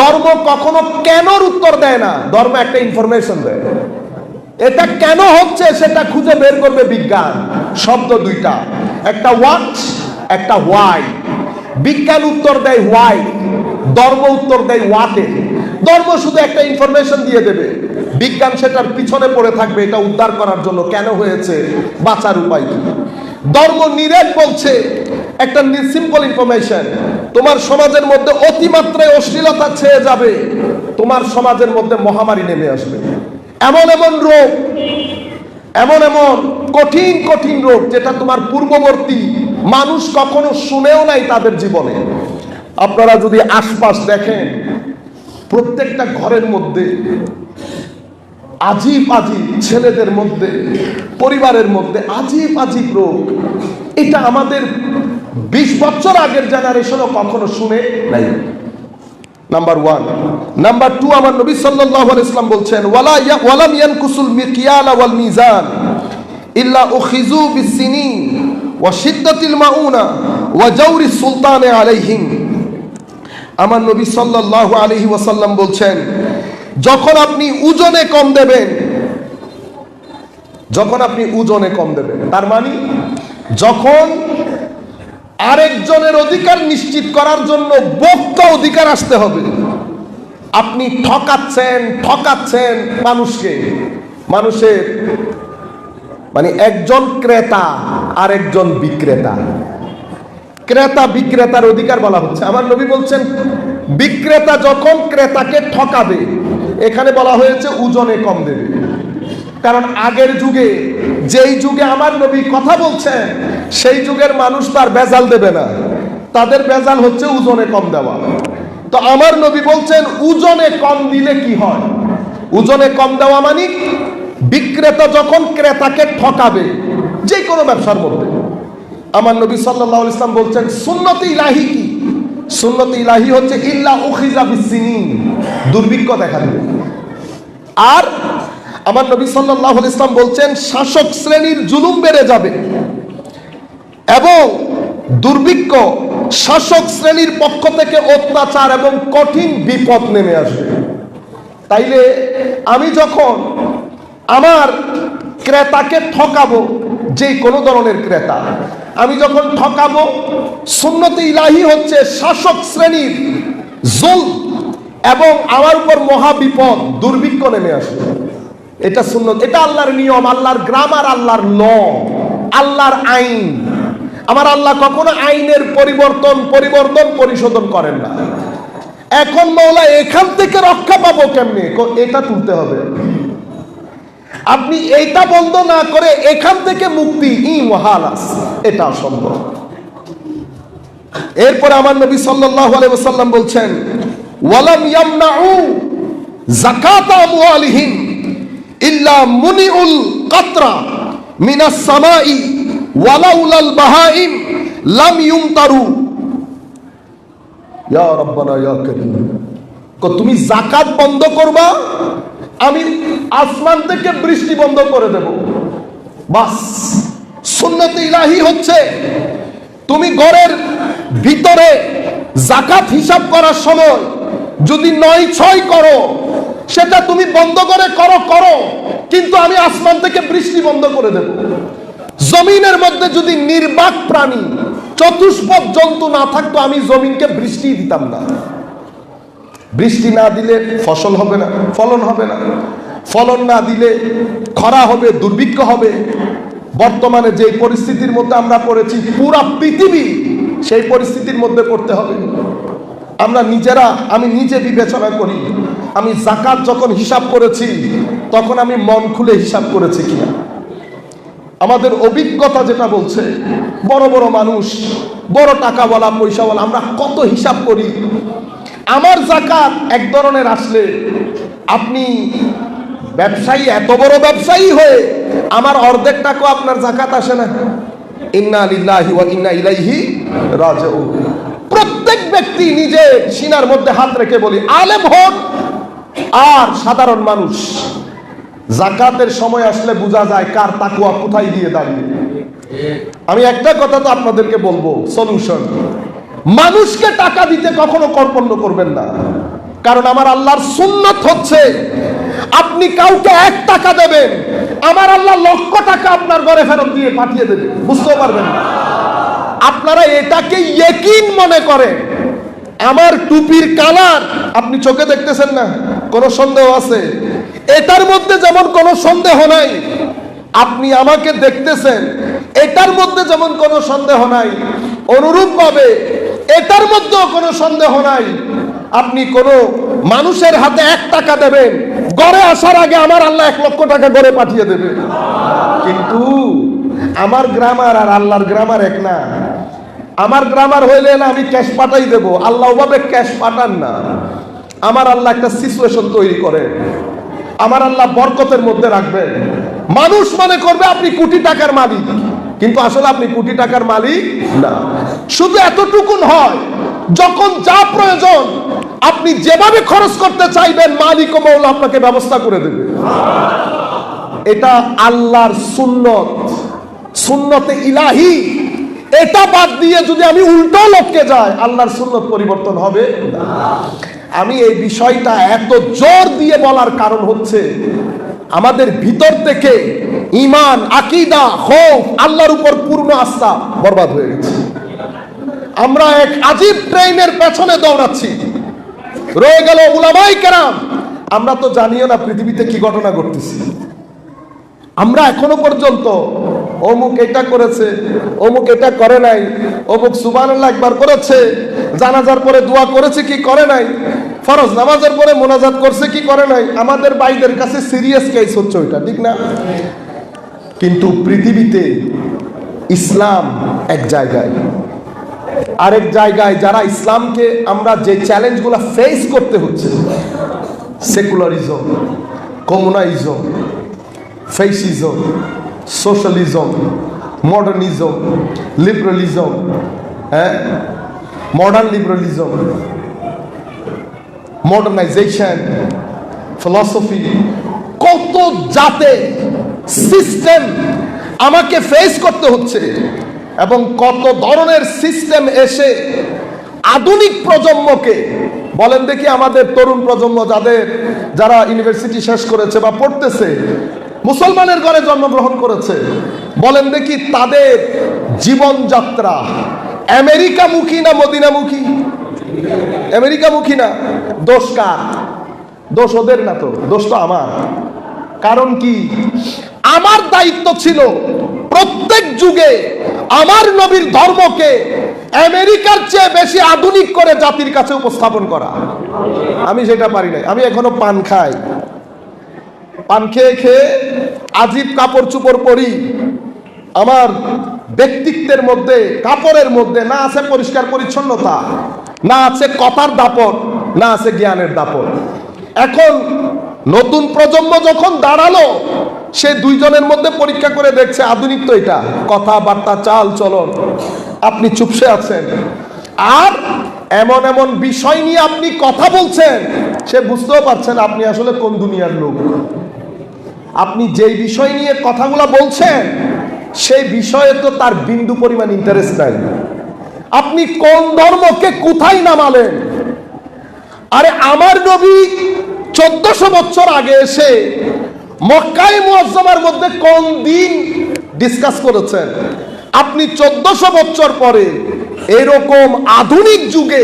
ধর্ম কখনো কেনর উত্তর দেয় না, ধর্ম একটা ইনফরমেশন দেয়। এটা কেন হচ্ছে সেটা খুঁজে বের করবে বিজ্ঞান। শব্দ দুইটা, একটা হোয়াট, একটা হোয়াই। বিজ্ঞান উত্তর দেয় হোয়াই, ধর্ম উত্তর দেয় হোয়াটে। ধর্ম শুধু একটা ইনফরমেশন দিয়ে দেবে, বিজ্ঞান সেটার পিছনে পড়ে থাকবে এটা উদ্ধার করার জন্য, কেন হয়েছে, বাঁচার উপায় কি। ধর্ম নিরেট বলছে একটা সিম্পল ইনফরমেশন, তোমার সমাজের মধ্যে অতিমাত্রায় অশ্লীলতা ছেয়ে যাবে, তোমার সমাজের মধ্যে মহামারী নেমে আসবে। এমন এমন রোগ, এমন এমন কঠিন কঠিন রোগ যেটা তোমার পূর্ববর্তী মানুষ কখনো শুনেও নাই তাদের জীবনে। আপনারা যদি আশপাশ দেখেন, প্রত্যেকটা ঘরের মধ্যে আজীব আজীব, ছেলেদের মধ্যে, পরিবারের মধ্যে আজীব আজীব রোগ। এটা আমাদের 20 বছর আগের জেনারেশনও কখনো শুনে নাই। নাম্বার 1। নাম্বার 2, আমার নবী সাল্লাল্লাহু আলাইহি ওয়াসাল্লাম বলছেন, ওয়ালাম ইয়ানকুসুল মিকিয়ালা ওয়াল মিজান ইল্লা উখিযু বিসসিনিন ওয়া শিদ্দাতিল মাউনা ওয়া জাওরিস সুলতানে আলাইহিম। আমার নবী সাল্লাল্লাহু আলাইহি ওয়াসাল্লাম বলছেন, যখন আপনি ওজনে কম দেবেন, যখন আপনি ওজনে কম দেবেন, তার মানে যখন আরেকজনের অধিকার নিশ্চিত করার জন্য বক্তা অধিকার আসতে হবে, আপনি ঠকাচ্ছেন মানুষকে, মানুষের মানে একজন ক্রেতা আর একজন বিক্রেতা, ক্রেতা বিক্রেতার অধিকার বলা হচ্ছে। আমার নবী বলছেন, বিক্রেতা যখন ক্রেতাকে ঠকাবে, এখানে বলা হয়েছে ওজনে কম দেবে। কারণ আগের যুগে, যেই যুগে আমার নবী কথা বলছেন, সেই যুগের মানুষ তার ভেজাল দেবে না, তাদের ভেজাল হচ্ছে ওজনে কম দেওয়া। তো আমার নবী বলছেন, ওজনে কম দিলে কি হয়? ওজনে কম দেওয়া মানে বিক্রেতা যখন ক্রেতাকে ঠকাবে, যে কোনো ব্যবসার মধ্যে, আমার নবী সাল্লাল্লাহু আলাইহি ওয়াসাল্লাম বলছেন, সুন্নতে ইলাহি কি? সুন্নতে ইলাহি হচ্ছে ইল্লা উখিযা বিসসিনিন, দুর্ভিক্ষ দেখা দেবে। আর আমার নবী সাল্লাল্লাহু আলাইহি ওয়াসাল্লাম বলছেন, শাসক শ্রেণীর জুলুম বেড়ে যাবে এবং দুর্ভিক্ষ, শাসক শ্রেণীর পক্ষ থেকে অত্যাচার এবং কঠিন বিপদ নেমে আসবে। তাইলে আমি যখন আমার ক্রেতাকে ঠকাবো, যে কোনো ধরনের ক্রেতা, আমি যখন ঠকাবো, সুন্নতে ইলাহি হচ্ছে শাসক শ্রেণীর জুলম এবং আমার উপর মহা বিপদ, দুর্ভিক্ষ নেমে আসবে। এটা সুন্নত, এটা আল্লাহর নিয়ম, আল্লাহর গ্রামার, আল্লাহর ল, আল্লাহর আইন। আমার আল্লাহ কখনো আইনের পরিশোধন করেন না। এখন মওলা এখান থেকে রক্ষা পাবো কেমনে? এটা তুলতে হবে। আপনি এইটা বন্ধ না করে এখান থেকে মুক্তি ইমহালাস, এটা অসম্ভব। এরপরে আমার নবী সাল্লাল্লাহু আলাইহি ওয়াসাল্লাম বলছেন, ওয়ালাম ইয়ামনাউ যাকাত আমওয়ালিহিম ইল্লা মুনিউল কাতরা মিনাস সামাই ওয়ালাউলাল বাহাইম লাম ইউমতারু। ইয়া রাব্বানা ইয়া কারীম, তুমি যাকাত বন্ধ করবা, আমি আসমান থেকে বৃষ্টি বন্ধ করে দেব। বাস, সুন্নতে ইলাহি হচ্ছে তুমি ঘরের ভিতরে যাকাত হিসাব করার সময় যদি 9-6 করো, সেটা তুমি বন্ধ করে করো, কিন্তু আমি আসমান থেকে বৃষ্টি বন্ধ করে দেব। জমিনের মধ্যে যদি নির্বাক প্রাণী, চতুষ্পদ জন্তু না থাকতো, আমি জমিনকে বৃষ্টি দিতাম না। বৃষ্টি না দিলে ফসল হবে না, ফলন হবে না, ফলন না দিলে খরা হবে, দুর্ভিক্ষ হবে। বর্তমানে যে পরিস্থিতির মধ্যে আমরা পড়েছি, পুরা পৃথিবী সেই পরিস্থিতির মধ্যে পড়তে হবে। আমরা নিজেরা, আমি নিজে বিবেচনা করি, আমি যাকাত যখন হিসাব করেছি তখন আমি মন খুলে হিসাব করেছি কিনা। আমাদের অভিজ্ঞতা যেটা বলছে, বড় বড় মানুষ, বড় টাকাওয়ালা, পয়সাওয়ালা, আমরা কত হিসাব করি। আমার যাকাত এক ধরনের আসলে, আপনি ব্যবসায়ী, এত বড় ব্যবসায়ী হয়ে আমার অর্ধেক টাকা আপনার যাকাত আসে না। ইন্না লিল্লাহি ওয়া ইন্না ইলাইহি রাজিউন। প্রত্যেক ব্যক্তি নিজের সিনার মধ্যে হাত রেখে বলি, আলেম হন আর সাধারণ মানুষ, যাকাতের সময় আসলে বোঝা যায় কার তাকওয়া কোথায় গিয়ে দাঁড়িয়ে। আমি একটা কথা তো আপনাদেরকে বলবো, সলিউশন, মানুষকে টাকা দিতে কখনো কর্পণ্য করবেন না। কারণ আমার আল্লাহর সুন্নাত হচ্ছে আপনি কাউকে 1 টাকা দেবেন, আমার আল্লাহ লক্ষ টাকা আপনার ঘরে ফেরত দিয়ে পাঠিয়ে দেবে, বুঝতে পারবেন না। আপনারা এটাকে ইয়াকিন মনে করেন। আমার টুপির কালার আপনি চোখে দেখতেছেন না, কোনো সন্দেহ আছে? এটার মধ্যে যেমন কোনো সন্দেহ নাই, আপনি আমাকে দেখতেছেন, এটার মধ্যে যেমন কোনো সন্দেহ নাই, অনুরূপভাবে এটার মধ্যেও কোনো সন্দেহ নাই। আপনি কোনো মানুষের হাতে 1 টাকা দেবেন, ঘরে আসার আগে আমার আল্লাহ 1 লক্ষ টাকা ঘরে পাঠিয়ে দেবে। কিন্তু আমার গ্রামার আর আল্লাহর গ্রামার এক না। আমার গ্রামার হইলে না আমি ক্যাশ পাঠাই দেব, আল্লাহ ওভাবে ক্যাশ পাঠান না। আমার আল্লাহ একটা সিচুয়েশন তৈরি করে, আমার আল্লাহ বরকতের মধ্যে রাখবেন। মানুষ মনে করবে আপনি কোটি টাকার মালিক, কিন্তু আসলে আপনি কোটি টাকার মালিক না। শুধু এতটুকুন হয়, যখন যা প্রয়োজন আপনি যেভাবে খরচ করতে চাইবেন, মালিক ও মৌলা আপনাকে ব্যবস্থা করে দেবে। এটা আল্লাহর সুন্নত, সুন্নতে ইলাহি। এটা বাদ দিয়ে যদি আমি উল্টো লটকে যাই, আল্লাহর সুন্নত পরিবর্তন হবে না। আমি এই বিষয়টা এত জোর দিয়ে বলার কারণ হচ্ছে আমাদের ভিতর থেকে ঈমান, আকীদা, খৌফ, আল্লাহর উপর পূর্ণ আস্থা বরবাদ হয়ে গেছে। আমরা এক আজীব ট্রেনের পেছনে দৌড়াচ্ছি, রয়ে গেল উলামায়ে কেরাম। আমরা তো জানিও না পৃথিবীতে কি ঘটনা ঘটতেছে। আমরা এখনো পর্যন্ত অমুক এটা করেছে, অমুক এটা করে নাই, অমুক সুবহানাল্লাহ একবার করেছে, জানাজার পরে দোয়া করেছে কি করে নাই, ফরজ নামাজের পরে মোনাজাত করছে কি করে নাই, আমাদের ভাইদের কাছে সিরিয়াস কেস হচ্ছে ওইটা, ঠিক না? কিন্তু পৃথিবীতে ইসলাম এক জায়গায়, আরেক জায়গায় যারা ইসলামকে আমরা যে চ্যালেঞ্জগুলো ফেস করতে হচ্ছে, secularism, communism, fascism, socialism, modernism, liberalism, modern liberalism, modernisation, philosophy, কত জাতে সিস্টেম আমাকে ফেস করতে হচ্ছে, এবং কত ধরনের সিস্টেম এসে আধুনিক প্রজন্মকে, বলেন দেখি আমাদের তরুণ প্রজন্ম যারা ইউনিভার্সিটি শেষ করেছে বা পড়তেছে, মুসলমানের ঘরে জন্মগ্রহণ করেছে, বলেন দেখি তাদের জীবনযাত্রা আমেরিকামুখী না মদিনামুখী? আমেরিকামুখী না। দোষ কার? দোষ ওদের না, তো দোষ তো আমার। কারণ কি? আমার দায়িত্ব ছিল প্রত্যেক যুগে আমার নবীর ধর্মকে আমেরিকার চেয়ে বেশি আধুনিক করে জাতির কাছে উপস্থাপন করা। আমি সেটা পারি নাই। আমি এখনো পান খাই, পান খেয়ে খেয়ে আজীব কাপড় চোপড় পরি। আমার ব্যক্তিত্বের মধ্যে, কাপড়ের মধ্যে না আছে পরিষ্কার পরিচ্ছন্নতা, না আছে কথার দাপট, না আছে জ্ঞানের দাপট। এখন নতুন প্রজন্ম যখন দাঁড়ালো, সে দুইজনের মধ্যে পরীক্ষা করে দেখছে আধুনিক তো এটা, কথাবার্তা, চাল চলন। আপনি চুপসে আছেন, আর এমন এমন বিষয় নিয়ে আপনি কথা বলছেন, সে বুঝতেও পারছেন আপনি আসলে কোন দুনিয়ার লোক। আপনি যেই বিষয় নিয়ে কথাগুলো বলছেন, সেই বিষয়ে তো তার বিন্দু পরিমাণ ইন্টারেস্ট নাই। আপনি কোন ধর্মকে কোথায় নামালেন? আরে আমার নবী 1400 বছর আগে এসে মক্কায়ে মুআজ্জামার মধ্যে কোন দিন ডিসকাস করেছেন? আপনি 1400 বছর পরে এরকম আধুনিক যুগে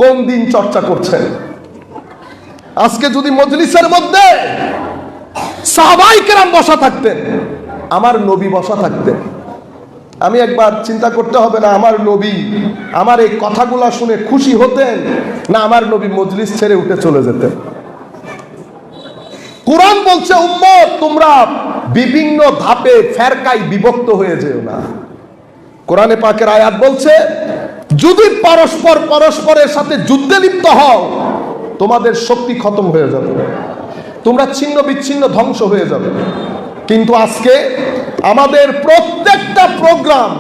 কোন দিন চর্চা করছেন? আজকে যদি মজলিসের মধ্যে সাহাবায়ে কেরাম বসা থাকতেন, আমার নবী বসা থাকতেন, আমি একবার চিন্তা করতে হবে না আমার নবী আমার এই কথাগুলা শুনে খুশি হতেন, না আমার নবী মজলিস ছেড়ে উঠে চলে যেতেন। কুরআন বলছে, উম্মত তোমরা বিভিন্ন ধাপে ফেরকায় বিভক্ত হয়ে যেও না। কোরআনে পাকের আয়াত বলছে, যদি পরস্পরের সাথে যুদ্ধে লিপ্ত হও, তোমাদের শক্তি খতম হয়ে যাবে, তোমরা ছিন্ন বিচ্ছিন্ন ধ্বংস হয়ে যাবে। কিন্তু আজকে আমাদের প্রত্যেকটা প্রোগ্রাম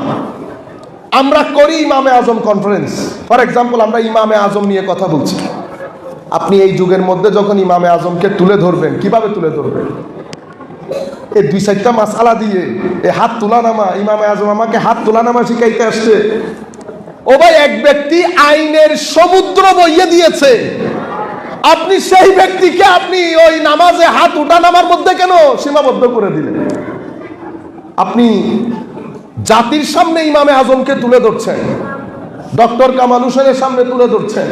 আমরা করি ইমামে আজম কনফারেন্স। ফর এক্সাম্পল, আমরা ইমামে আজম নিয়ে কথা বলছি। আপনি এই যুগের মধ্যে যখন ইমামে আজমকে তুলে ধরবেন, কিভাবে তুলে ধরবেন? এই 2-4টা মাসালা দিয়ে, এই হাত তোলা নামা, ইমামে আজম আমাকে হাত তোলা নামা শিখাইতে আসছে। ও ভাই, এক ব্যক্তি আইনের সমুদ্র বইয়ে দিয়েছে, আপনি সেই ব্যক্তিকে আপনি ওই নামাজে হাত উঠা নামার মধ্যে কেন সীমাবদ্ধ করে দিলেন? আপনি জাতির সামনে ইমামে আজমকে তুলে ধরছেন, ডক্টর কামাল হোসেনের সামনে তুলে ধরছেন,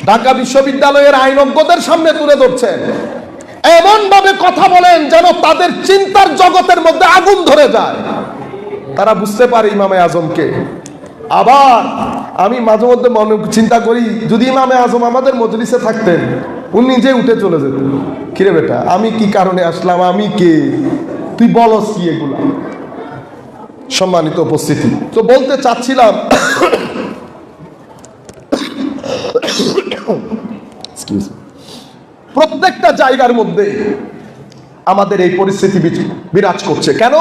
ঢাকা বিশ্ববিদ্যালয়ের আইনজ্ঞদের সামনে তুলে ধরছেন, এমন ভাবে কথা বলেন যেন তাদের চিন্তার জগতের মধ্যে আগুন ধরে যায়, তারা বুঝতে পারে ইমামে আজমকে। আবার আমি মাঝে মধ্যে মনে চিন্তা করি, যদি ইমামে আজম আমাদের মজলিসে থাকতেন, উনি নিজে উঠে চলে যেতেন, কিরে বেটা আমি কি কারণে আসলাম, আমি কে, তুই বলস কি এগুলা। সম্মানিত উপস্থিতি, তো বলতে চাচ্ছিলাম প্রত্যেকটা জায়গার মধ্যে আমাদের এই পরিস্থিতি বিরাজ করছে। কেন?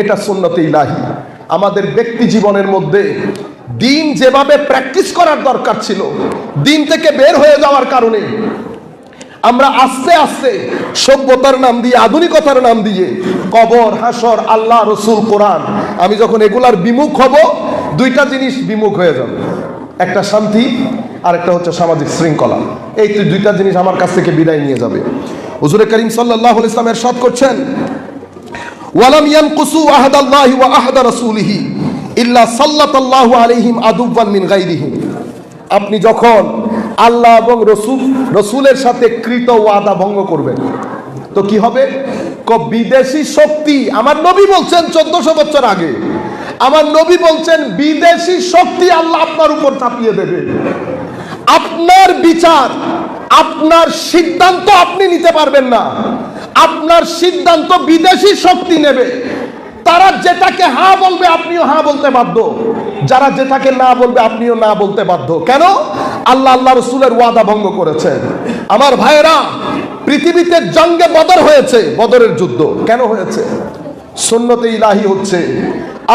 এটা সুন্নতে ইলাহি। আমাদের ব্যক্তি জীবনের মধ্যে দিন যেভাবে প্র্যাকটিস করার দরকার ছিল, দিন থেকে বের হয়ে যাওয়ার কারণে আমরা আস্তে আস্তে সভ্যতার নাম দিয়ে, আধুনিকতার নাম দিয়ে কবর, হাসর, আল্লাহ, রসুল, কোরআন, আমি যখন এগুলার বিমুখ হব, দুইটা জিনিস বিমুখ হয়ে যাবে, একটা শান্তি আর একটা হচ্ছে সামাজিক শৃঙ্খলা। এই দুইটা জিনিস আমার কাছ থেকে বিদায় নিয়ে যাবে। হুজুরে করিম সাল্লাল্লাহু আলাইহি ওয়াসাল্লাম ইরশাদ করছেন, ওয়ালাম ইয়ানকুসু আহাদাল্লাহি ওয়া আহাদা রাসূলিহি ইল্লা সাল্লাতাল্লাহু আলাইহিম আদুওয়ান মিন গায়রিহিম। আপনি যখন আল্লাহ এবং রসুলের সাথে কৃত ওয়াদা ভঙ্গ করবেন, তো কি হবে? বিদেশি শক্তি, আমার নবী বলছেন 1400 বছর আগে, আমার নবী বলছেন বিদেশি শক্তি আল্লাহ আপনার উপর চাপিয়ে দেবে। আপনার বিচার, আপনার সিদ্ধান্ত আপনি নিতে পারবেন না, আপনার সিদ্ধান্ত বিদেশি শক্তি নেবে। তারা যেটাকে হ্যাঁ বলবে আপনিও হ্যাঁ বলতে বাধ্য, যারা যেটাকে না বলবে আপনিও না বলতে বাধ্য। কেন? আল্লাহ, আল্লাহ রসুলের ওয়াদা ভঙ্গ করেছেন। আমার ভাইয়েরা, পৃথিবীতে জঙ্গে বদর হয়েছে, বদরের যুদ্ধ কেন হয়েছে? সুন্নতে ইলাহি হচ্ছে,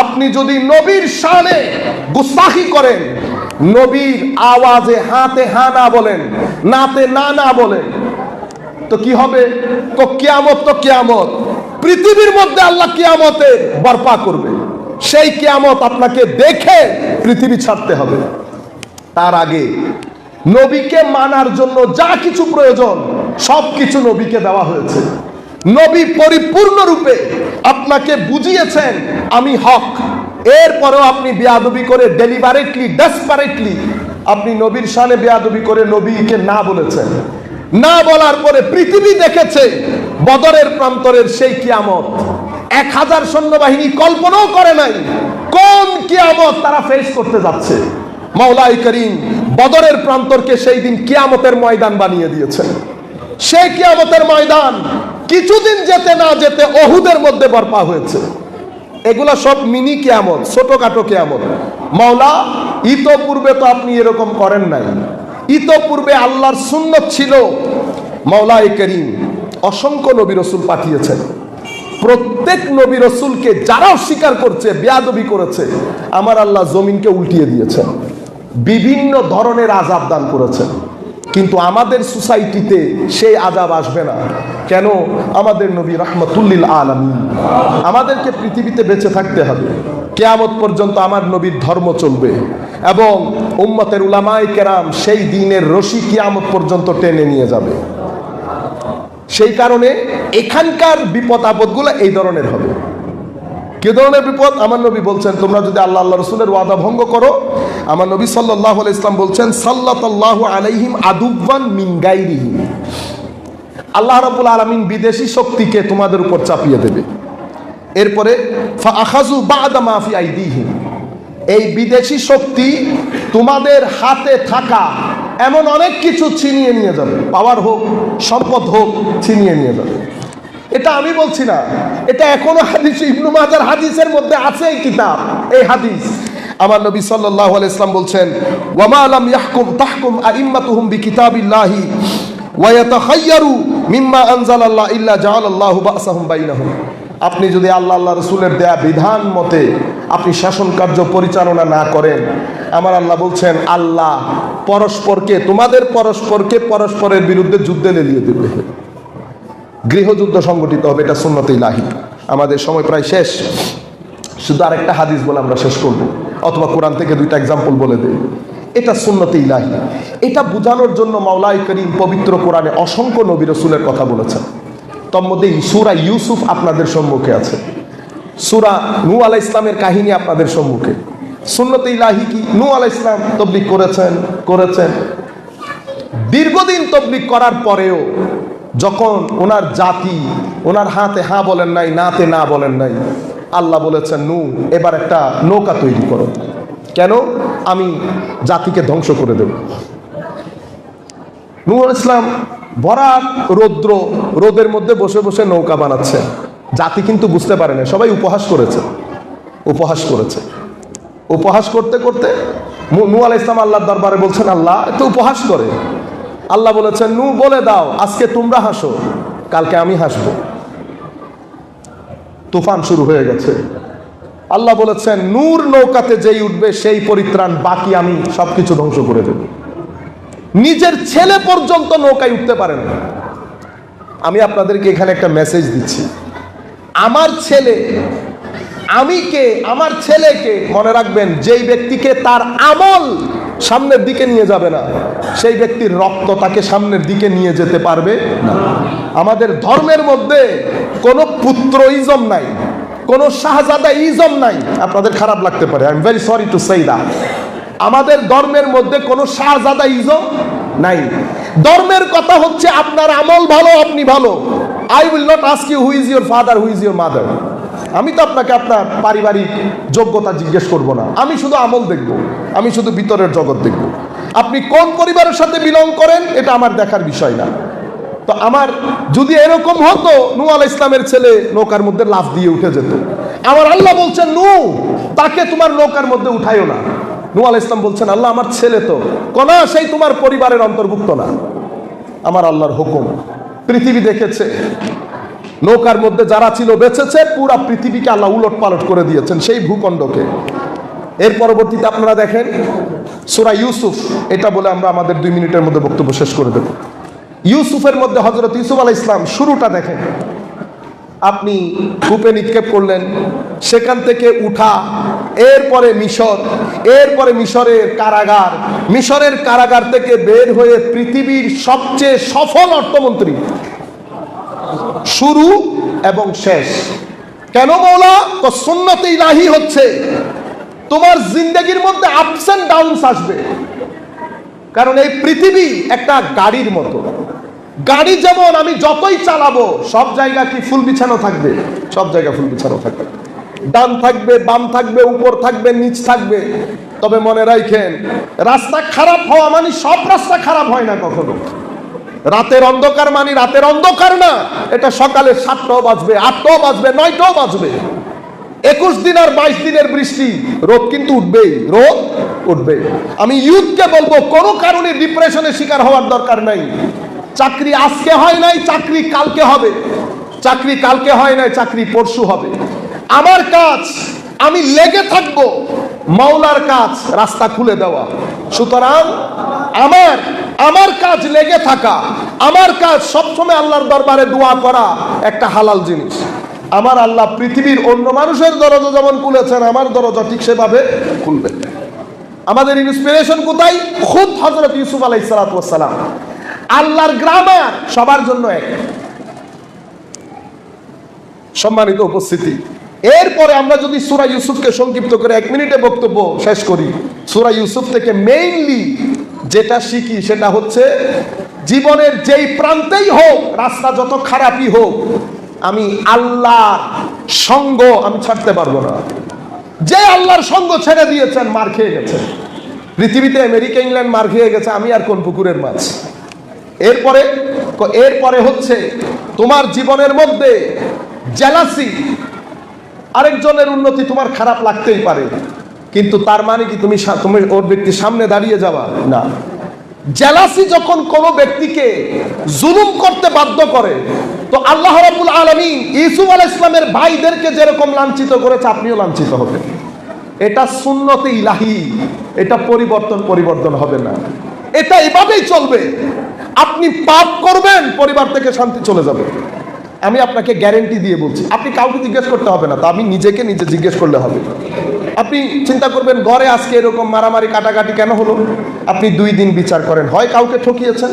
আপনি যদি নবীর শানে গুস্তাখি করেন, নবীর আওয়াজে হাতে হ্যাঁ না বলেন, নাতে না না বলেন, তো কি হবে? তো কিয়ামত, তো কিয়ামত পৃথিবীর মধ্যে আল্লাহ কিয়ামতে বর্পা করবে। সেই কিয়ামত আপনাকে দেখে পৃথিবী ছাড়তে হবে। তার আগে নবীকে মানার জন্য যা কিছু প্রয়োজন সবকিছু নবীকে দেওয়া হয়েছে। নবী পরিপূর্ণরূপে আপনাকে বুঝিয়েছেন আমি হক, এরপরেও আপনি বেয়াদবি করে ডেলিভারেটলি, ডেসপারেটলি আপনি নবীর শানে বেয়াদবি করে নবীকে না বলেছেন। না বলার পরে পৃথিবী দেখেছে বদরের প্রান্তরের সেই কিয়ামত। 1000 সৈন্যবাহিনী কল্পনাও করে নাই কোন কিয়ামত তারা ফেস করতে যাচ্ছে। মাওলাই করিম বদরের প্রান্তরকে সেই দিন কিয়ামতের ময়দান বানিয়ে দিয়েছেন। সেই কিয়ামতের ময়দান কিছুদিন যেতে না যেতে ওহুদের মধ্যে বর্পা হয়েছে। এগুলা সব মিনি কিয়ামত, ছোটখাটো কিয়ামত। মাওলা ইতোপূর্বে তো আপনি এরকম করেন নাই, ইতোপূর্বে আল্লাহর সুন্নত ছিল। মাওলাই করিম অসংখ্য নবী রসুল পাঠিয়েছেন। প্রত্যেক নবী রসুলকে যারা অস্বীকার করছে, বেয়াদবি করেছে, আমার আল্লাহ জমিনকে উল্টিয়ে দিয়েছেন, বিভিন্ন ধরনের আযাব দান করেছেন। কিন্তু আমাদের সোসাইটিতে সেই আযাব আসবে না। কেন? আমাদের নবী রাহমাতুল্লিল আলামিন। আমাদেরকে পৃথিবীতে বেঁচে থাকতে হবে, কিয়ামত পর্যন্ত আমার নবীর ধর্ম চলবে এবং উম্মতের উলামায়ে কেরাম সেই দিনের রশি কিয়ামত পর্যন্ত টেনে নিয়ে যাবে। সেই কারণে এখানকার বিপদ আপদগুলো এই ধরনের হবে। কি ধরনের বিপদ? আমার নবী বলছেন, তোমরা যদি আল্লাহ, আল্লাহ রসুলের ওয়াদা ভঙ্গ করো, আমার নবী সাল্লাল্লাহু আলাইহি ওয়াসাল্লাম বলছেন সাল্লাল্লাহু আলাইহিম আদুওয়ান মিন গায়রিহিম। আল্লাহ রাব্বুল আলামিন বিদেশি শক্তিকে তোমাদের উপর চাপিয়ে দেবে। এরপরে ফাআখাযু বা'দা মা ফি আইদিহিম, এই বিদেশি শক্তি তোমাদের হাতে থাকা এমন অনেক কিছু ছিনিয়ে নিয়ে যাবে। পাওয়ার হোক, সম্পদ হোক, ছিনিয়ে নিয়ে যাবে। এটা আমি বলছি না, এটা এখনো হাদিস, ইবনে মাজার হাদিসের মধ্যে আছে এই কিতাব, এই হাদিস। আমার নবী সাল্লাল্লাহু আলাইহি ওয়াসাল্লাম বলছেন, ওয়া মা লাম ইয়াহকুম তাহকুম আইম্মাতুহুম বিকিতাবিল্লাহি ওয়া ইয়াতাখায়্যারু মিম্মা আনজালাল্লাহু ইল্লা জাআলাল্লাহু বা'সাহুম বাইনাহুম। আপনি যদি আল্লাহ রসুলের দেয়া বিধান মতে আপনি শাসন কার্য পরিচালনা না করেন, আমার আল্লাহ বলছেন আল্লাহ তোমাদের পরস্পরকে পরস্পরের বিরুদ্ধে যুদ্ধে লেলিয়ে দেবে, গৃহযুদ্ধ সংগঠিত হবে। এটা সুন্নতে ইলাহি। আমাদের সময় প্রায় শেষ, শুধু আরেকটা হাদিস বলে আমরা শেষ করব, অথবা কোরআন থেকে দুইটা এক্সাম্পল বলে দেই। এটা সুন্নতে ইলাহি। এটা বোঝানোর জন্য মাওলাই করিম পবিত্র কোরআনে অসংখ্য নবী রাসূলের কথা বলেছেন। তোর মধ্যে সূরা ইউসুফ আপনাদের সম্মুখে আছে, সূরা নূহ আলাইহিস ইসলামের কাহিনী আপনাদের সম্মুখে। সুন্নতে ইলাহি কি? নূহ আলাইহিস ইসলাম তাবলীগ করেছেন দীর্ঘদিন তাবলীগ করার পরেও যখন ওনার জাতি ওনার হাতে হা বলেন নাই, নাতে না বলেন নাই, আল্লাহ বলেছেন নূহ এবার একটা নৌকা তৈরি করো। কেন? আমি জাতিকে ধ্বংস করে দেব। নূহ আলাইহিস ইসলাম ভরাট রোদের মধ্যে বসে বসে নৌকা বানাচ্ছে। জাতি কিন্তু বুঝতে পারে না, সবাই উপহাস করেছে। উপহাস করতে করতে নূহ আলাইহিস সালাম আল্লাহর দরবারে বলছেন আল্লাহ এত উপহাস করে। আল্লাহ বলেছেন নূহ বলে দাও আজকে তোমরা হাসো, কালকে আমি হাসবো। তুফান শুরু হয়ে গেছে। আল্লাহ বলেছেন নূর নৌকাতে যেই উঠবে সেই পরিত্রাণ, বাকি আমি সবকিছু ধ্বংস করে দেব। নিজের ছেলে পর্যন্ত নৌকায় উঠতে পারে না। আমি আপনাদেরকে এখানে একটা মেসেজ দিচ্ছি, আমার ছেলেকে মনে রাখবেন, যেই ব্যক্তিকে তার আমল সামনের দিকে নিয়ে যাবে না, সেই ব্যক্তির রক্ত তাকে সামনের দিকে নিয়ে যেতে পারবে না। আমাদের ধর্মের মধ্যে কোনো পুত্র ইজম নাই, কোনো শাহজাদা ইজম নাই। আপনাদের খারাপ লাগতে পারে, I am very sorry to say that. আমাদের ধর্মের মধ্যে কোনো শাহজাদা ইজম নাই। ধর্মের কথা হচ্ছে আপনার আমল ভালো, আপনি ভালো। I will not ask you who is your father, who is your mother. আমি তো আপনাকে আপনার পারিবারিক যোগ্যতা জিজ্ঞেস করব না, আমি শুধু আমল দেখব, আমি শুধু ভিতরের জগৎ দেখব। আপনি কোন পরিবারের সাথে বিলং করেন এটা আমার দেখার বিষয় না। তো আমার যদি এরকম হতো, নূহ আলাইহিস ইসলামের ছেলে নৌকার মধ্যে লাফ দিয়ে উঠে যেত। আমার আল্লাহ বলছেন নূহ তাকে তোমার নৌকার মধ্যে উঠাইও না। নূহ আলাইহিস ইসলাম বলছেন আল্লাহ আমার ছেলে তো কোন সেই তোমার পরিবারের অন্তর্ভুক্ত না। আমার আল্লাহর হুকুম। পৃথিবী দেখেছে, নৌকার মধ্যে যারা ছিল বেঁচেছে, পুরা পৃথিবীকে আল্লাহ উলট পালট করে দিয়েছেন, সেই ভূখণ্ডকে। এর পরবর্তীতে আপনারা দেখেন সূরা ইউসুফ, এটা বলে আমরা আমাদের 2 মিনিটের মধ্যে বক্তব্য শেষ করে দেব। ইউসুফের মধ্যে হযরত ইউসুফ আলাইহিস সালাম শুরুটা দেখেন। আপনি কূপে নিক্ষেপ করলেন, সেখান থেকে উঠা, এরপরে মিশর, এরপরে মিশরের কারাগার থেকে বের হয়ে পৃথিবীর সবচেয়ে সফল অর্থমন্ত্রী, শুরু এবং শেষ। কেন মওলা? তো সুন্নতে ইলাহি হচ্ছে তোমার জিন্দেগির মধ্যে আপস এন্ড ডাউনস আসবে। কারণ এই পৃথিবী একটা গাড়ির মতো। গাড়ি যেমন আমি যতই চালাবো সব জায়গা কি ফুল বিছানো থাকবে? সব জায়গা ফুল বিছানো থাকবে, ডান থাকবে, বাম থাকবে, উপর থাকবে, নিচ থাকবে। তবে মনে রাখেন, রাস্তা খারাপ হওয়া মানে সব রাস্তা খারাপ হয় না কখনো। রাতের অন্ধকার মানে রাতের অন্ধকার না, এটা সকালে 7টাও বাজবে, 8টাও বাজবে, 9টাও বাজবে। 21 দিন আর 22 দিনের বৃষ্টি, রোদ কিন্তু উঠবেই, রোদ উঠবে। আমি ইউথকে বলবো কোনো কারণে ডিপ্রেশনের শিকার হওয়ার দরকার নাই। চাকরি আজকে হয় নাই, চাকরি কালকে হবে। চাকরি কালকে হয় নাই, চাকরি পরশু হবে। আমার কাজ, আমি লেগে থাকবো। মাওলার কাজ রাস্তা খুলে দেওয়া। সুতরাং আমার কাজ লেগে থাকা, আমার কাজ সবসময় আল্লাহর দরবারে দোয়া করা একটা হালাল জিনিস। আমার আল্লাহ পৃথিবীর অন্য মানুষের দরজা যেমন খুলেছেন, আমার দরজা ঠিক সেভাবে খুলবে। আমাদের ইন্সপিরেশন কোথায়? খুদ হযরত ইউসুফ আলাইহিস সালাতু ওয়াস সালাম। আল্লাহর গ্রামার সবার জন্য এক। সম্মানিত উপস্থিতি, এরপরে আমরা যদি সূরা ইউসুফকে সংক্ষিপ্ত করে 1 মিনিটে বক্তব্য শেষ করি, সূরা ইউসুফ থেকে মেইনলি যেটা শিখি সেটা হচ্ছে জীবনের যেই প্রান্তেই হোক, রাস্তা যত খারাপই হোক, আমি আল্লাহর সঙ্গ আমি ছাড়তে পারবো না। যে আল্লাহর সঙ্গ ছেড়ে দিয়েছেন মার খেয়ে গেছে। পৃথিবীতে আমেরিকা, ইংল্যান্ড মার খেয়ে গেছে, আমি আর কোন পুকুরের মাছ? এরপরে হচ্ছে তোমার জীবনের মধ্যে জেলাসি, আরেকজনের উন্নতি তোমার খারাপ লাগতেই পারে, কিন্তু তার মানে কি তুমি ওর ব্যক্তির সামনে দাঁড়িয়ে যাবা? না। জেলাসি যখন কোনো ব্যক্তিকে জুলুম করতে বাধ্য করে, তো আল্লাহ রাব্বুল আলামিন ইউসুফ আলাইহিস সালামের ভাইদেরকে যেরকম লাঞ্ছিত করেছে, আপনিও লাঞ্ছিত হবেন। এটা সুন্নতে ইলাহি, এটা পরিবর্তন হবে না, এটা এভাবেই চলবে। আপনি পাপ করবেন, পরিবার থেকে শান্তি চলে যাবে। আমি আপনাকে গ্যারেন্টি দিয়ে বলছি, আপনি কাউকে জিজ্ঞেস করতে হবে না, তা আমি নিজেকে নিজে জিজ্ঞেস করলে হবে। আপনি চিন্তা করবেন ঘরে আজকে এরকম মারামারি কাটাকাটি কেন হলো, আপনি 2 দিন বিচার করেন, হয় কাউকে ঠকিয়েছেন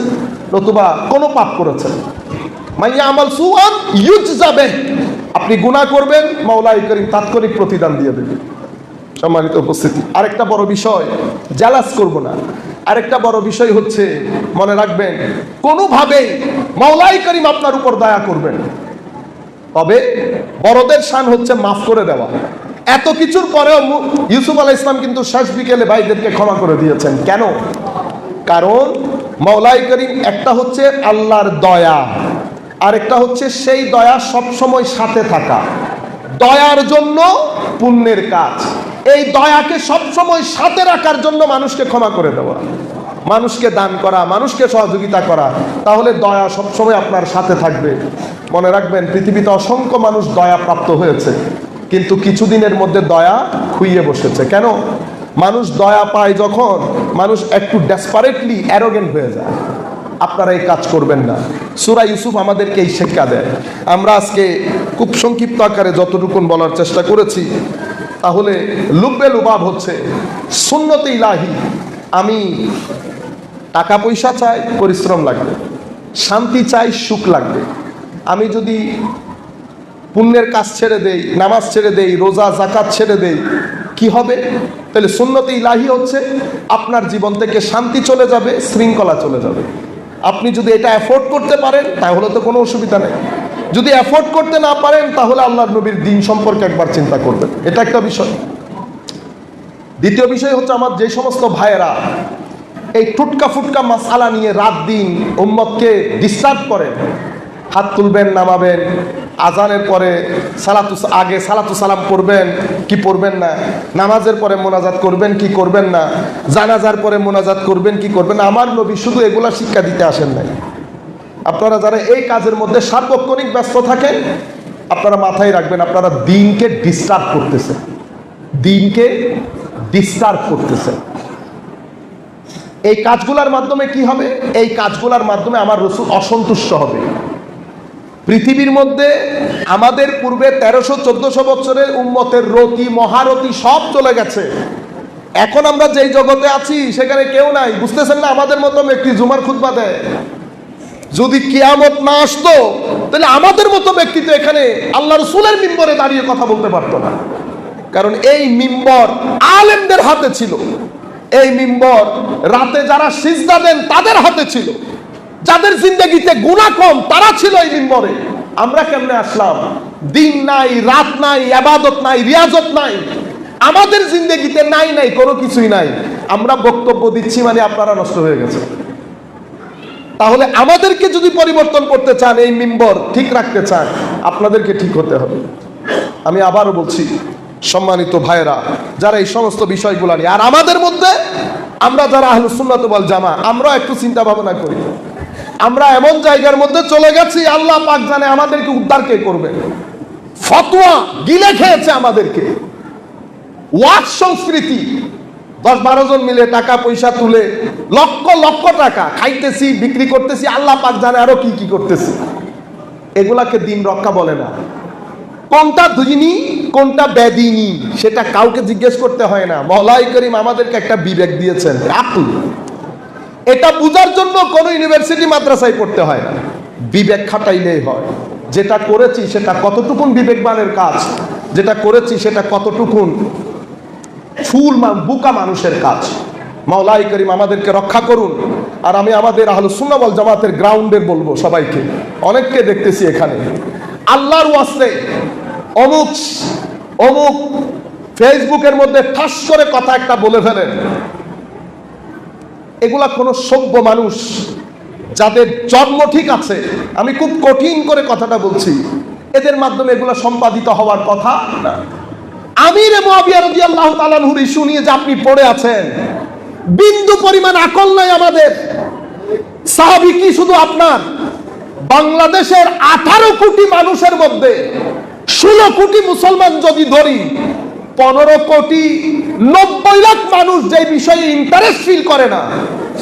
নতুবা কোনো পাপ করেছেন। মাইয়া আমাল সুআন ইউজজাবে, আপনি গুনাহ করবেন, মাওলাই করিম তাৎক্ষণিক প্রতিদান দিয়ে দেবেন। সম্মানিত উপস্থিতি, আরেকটা বড় বিষয়, জালাস করব না, আরেকটা বড় বিষয় হচ্ছে মনে রাখবেন, কোনোভাবেই মাওলাই করিম আপনার উপর দয়া করবেন। তবে বড়দের শান হচ্ছে মাফ করে দেওয়া। এত কিছুর পরেও ইউসুফ আলাইহিস সালাম কিন্তু শেষ বিকেলে ভাইদেরকে ক্ষমা করে দিয়েছেন। কেন? কারণ মাওলাই করিম একটা হচ্ছে আল্লাহর দয়া, আরেকটা হচ্ছে সেই দয়া সবসময় সাথে থাকা। দয়ার জন্য পুণ্যের কাজ, এই দয়াকে সবসময় সাথে রাখার জন্য মানুষকে ক্ষমা করে দেওয়া, মানুষকে দান করা, মানুষকে সহযোগিতা করা, তাহলে দয়া সবসময় আপনার সাথে থাকবে। মনে রাখবেন, পৃথিবীতে অসংখ্য মানুষ দয়া প্রাপ্ত হয়েছে, কিন্তু কিছুদিনের মধ্যে দয়া খুইয়ে বসেছে। কেন? মানুষ দয়া পায় যখন মানুষ একটু ডেসপারেটলি অ্যারোগেন্ট হয়ে যায়। আপনারা এই কাজ করবেন না। সূরা ইউসুফ আমাদেরকে এই শিক্ষা দেয়। আমরা আজকে খুব সংক্ষিপ্ত আকারে যতটুকুন বলার চেষ্টা করেছি, তাহলে লুব্বে লুবাব হচ্ছে সুন্নতে ইলাহি। আমি টাকা পয়সা চাই, পরিশ্রম লাগবে, শান্তি চাই, সুখ লাগবে। আমি যদি পুণ্যের কাজ ছেড়ে দেই, নামাজ ছেড়ে দেই, রোজা জাকাত ছেড়ে দেই, কি হবে? তাহলে সুন্নতে ইলাহি হচ্ছে আপনার জীবন থেকে শান্তি চলে যাবে, শৃঙ্খলা চলে যাবে। আপনি যদি এটা অ্যাফোর্ড করতে পারেন তাহলে তো কোনো অসুবিধা নেই। যদি অ্যাফোর্ড করতে না পারেন তাহলে আল্লাহর নবীর দ্বীন সম্পর্কে একবার চিন্তা করবেন। এটা একটা বিষয়। দ্বিতীয় বিষয় হচ্ছে, আমার যে সমস্ত ভাইয়েরা এই টুটকা ফুটকা মাসআলা নিয়ে রাত দিন উম্মতকে ডিস্টার্ব করেন, হাত তুলবেন, নামাবেন, আজানের পরে আগে সালাতু সালাম পড়বেন কি পড়বেন না, নামাজের পরে মোনাজাত করবেন কি করবেন না, জানাজার পরে মোনাজাত করবেন কি করবেন না, আমার নবী শুধু এগুলা শিক্ষা দিতে আসেন নাই। আপনারা যারা এই কাজের মধ্যে সার্বক্ষণিক ব্যস্ত থাকেন, আপনারা মাথায় রাখবেন, আপনারা দ্বীনকে ডিস্টার্ব করতেছেন, দ্বীনকে ডিস্টার্ব করতেছেন। এই কাজগুলোর মাধ্যমে কি হবে? এই কাজগুলোর মাধ্যমে আমার রাসূল অসন্তুষ্ট হবে। পৃথিবীর মধ্যে আমাদের পূর্বে 1300-1400 বছরের উম্মতের রতি মহারতি সব চলে গেছে। এখন আমরা যেই জগতে আছি সেখানে কেউ নাই। বুঝতেছেন না? আমাদের মতো ব্যক্তি জুমার খুতবা দেয়। যদি কিয়ামত না আসতো তাহলে আমাদের মতো ব্যক্তি তো এখানে আল্লাহ রাসূলের মিম্বরে দাঁড়িয়ে কথা বলতে পারতো না। কারণ এই মিম্বর আলেমদের হাতে ছিল, এই মিম্বর রাতে যারা সিজদা দেন তাদের হাতে ছিল, যাদের জিন্দেগিতে গুনাহ কম তারা ছিল এই মিম্বরে। আমরা কেমনে আসলাম? দিন নাই, রাত নাই, ইবাদত নাই, রিয়াজত নাই, আমাদের জিন্দেগিতে নাই কোনো কিছুই নাই। আমরা বক্তব্য দিচ্ছি মানে আপনারা নষ্ট হয়ে গেছে। তাহলে আমাদেরকে যদি পরিবর্তন করতে চান, এই মিম্বর ঠিক রাখতে চান, আপনাদেরকে ঠিক হতে হবে। আমি আবারও বলছি, সম্মানিত ভাইয়েরা, যারা এই সমস্ত বিষয়গুলো নিয়ে, আর আমাদের মধ্যে আমরা যারা আহলুস সুন্নাত ওয়াল জামা, আমরা একটু চিন্তা ভাবনা করি। আমরা এমন জায়গার মধ্যে চলে গেছি, আল্লাহ পাক জানে আমাদেরকে উদ্ধার কে করবে। ফতোয়া গিলে খেয়েছে আমাদেরকে। ওয়াজ সংস্কৃতি, 10-12 জন মিলে টাকা পয়সা তুলে লক্ষ লক্ষ টাকা খাইতেছি, বিক্রি করতেছি, আল্লাহ পাক জানে আরো কি কি করতেছি। এগুলাকে দিন রক্ষা বলে না। কোনটা দিনী কোনটা বেদিনী সেটা কাউকে জিজ্ঞেস করতে হয় না। মাওলাই করিম আমাদেরকে একটা বিবেক দিয়েছেন, আকল। এটা বুঝার জন্য কোনো ইউনিভার্সিটি মাদ্রাসায় পড়তে হয় না, বিবেক খাটাইলেই হয়। যেটা করেছি সেটা কতটুকুন বিবেকবানের কাজ, যেটা করেছি সেটা কতটুকুন বুকা মানুষের কাজ। মাওলাই করিম আমাদেরকে রক্ষা করুন। আর আমি আমাদের আহলুস সুন্নাহ ওয়াল জামাতের গ্রাউন্ডের বলবো সবাইকে, অনেককে দেখতেছি এখানে, আল্লাহর ওয়াস্তে অমুক অমুক ফেসবুকের মধ্যে ঠাস করে কথা একটা বলে ফেলেন, এগুলা কোনো সভ্য মানুষ যাদের জন্ম ঠিক আছে, আমি খুব কঠিন করে কথাটা বলছি, এদের মাধ্যমে এগুলা সম্পাদিত হওয়ার কথা না। আমিরে মুআবিয়া রাদিয়াল্লাহু তাআলা আনহুর ইস্যু নিয়ে যে আপনি পড়ে আছেন, বিন্দু পরিমাণ আকল নাই আমাদের। সাহাবী কি শুধু আপনার? বাংলাদেশের 18 কোটি মানুষের মধ্যে 16 কোটি মুসলমান যদি ধরি, 15 কোটি 90 লাখ মানুষ যে বিষয়ে ইন্টারেস্ট ফিল করে না,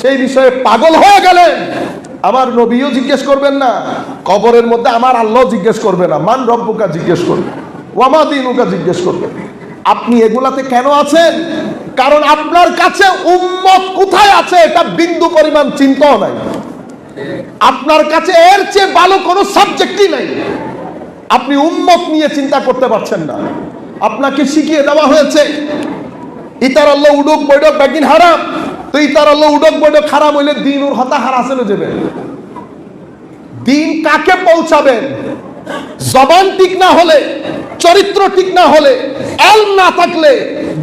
সেই বিষয়ে পাগল হয়ে গেলেন। আমার নবীও জিজ্ঞেস করবেন না, কবরের মধ্যে আমার আল্লাহ জিজ্ঞেস করবে না, মান রব্বুকা জিজ্ঞেস করবে, ওয়ামা দিনুকা জিজ্ঞেস করবে। আপনি এগুলাতে কেন আছেন? কারণ আপনার কাছে উম্মত কোথায় আছে এটা বিন্দু পরিমাণ চিন্তাও নাই। আপনার কাছে এর চেয়ে ভালো কোনো সাবজেক্টই নাই। আপনি উম্মত নিয়ে চিন্তা করতে পারছেন না। আপনাকে শিখিয়ে দেওয়া হয়েছে ইতার আল্লাহ উডক বৈঠক ব্যাগিন হারাম, তো ইতার আল্লাহ উডক বৈঠক হারাম হইলে দিন ওর হতা হারা চলে যাবে। দিন কাকে পৌঁছাবেন? জবান ঠিক না হলে, চরিত্র ঠিক না হলে, এলম না থাকলে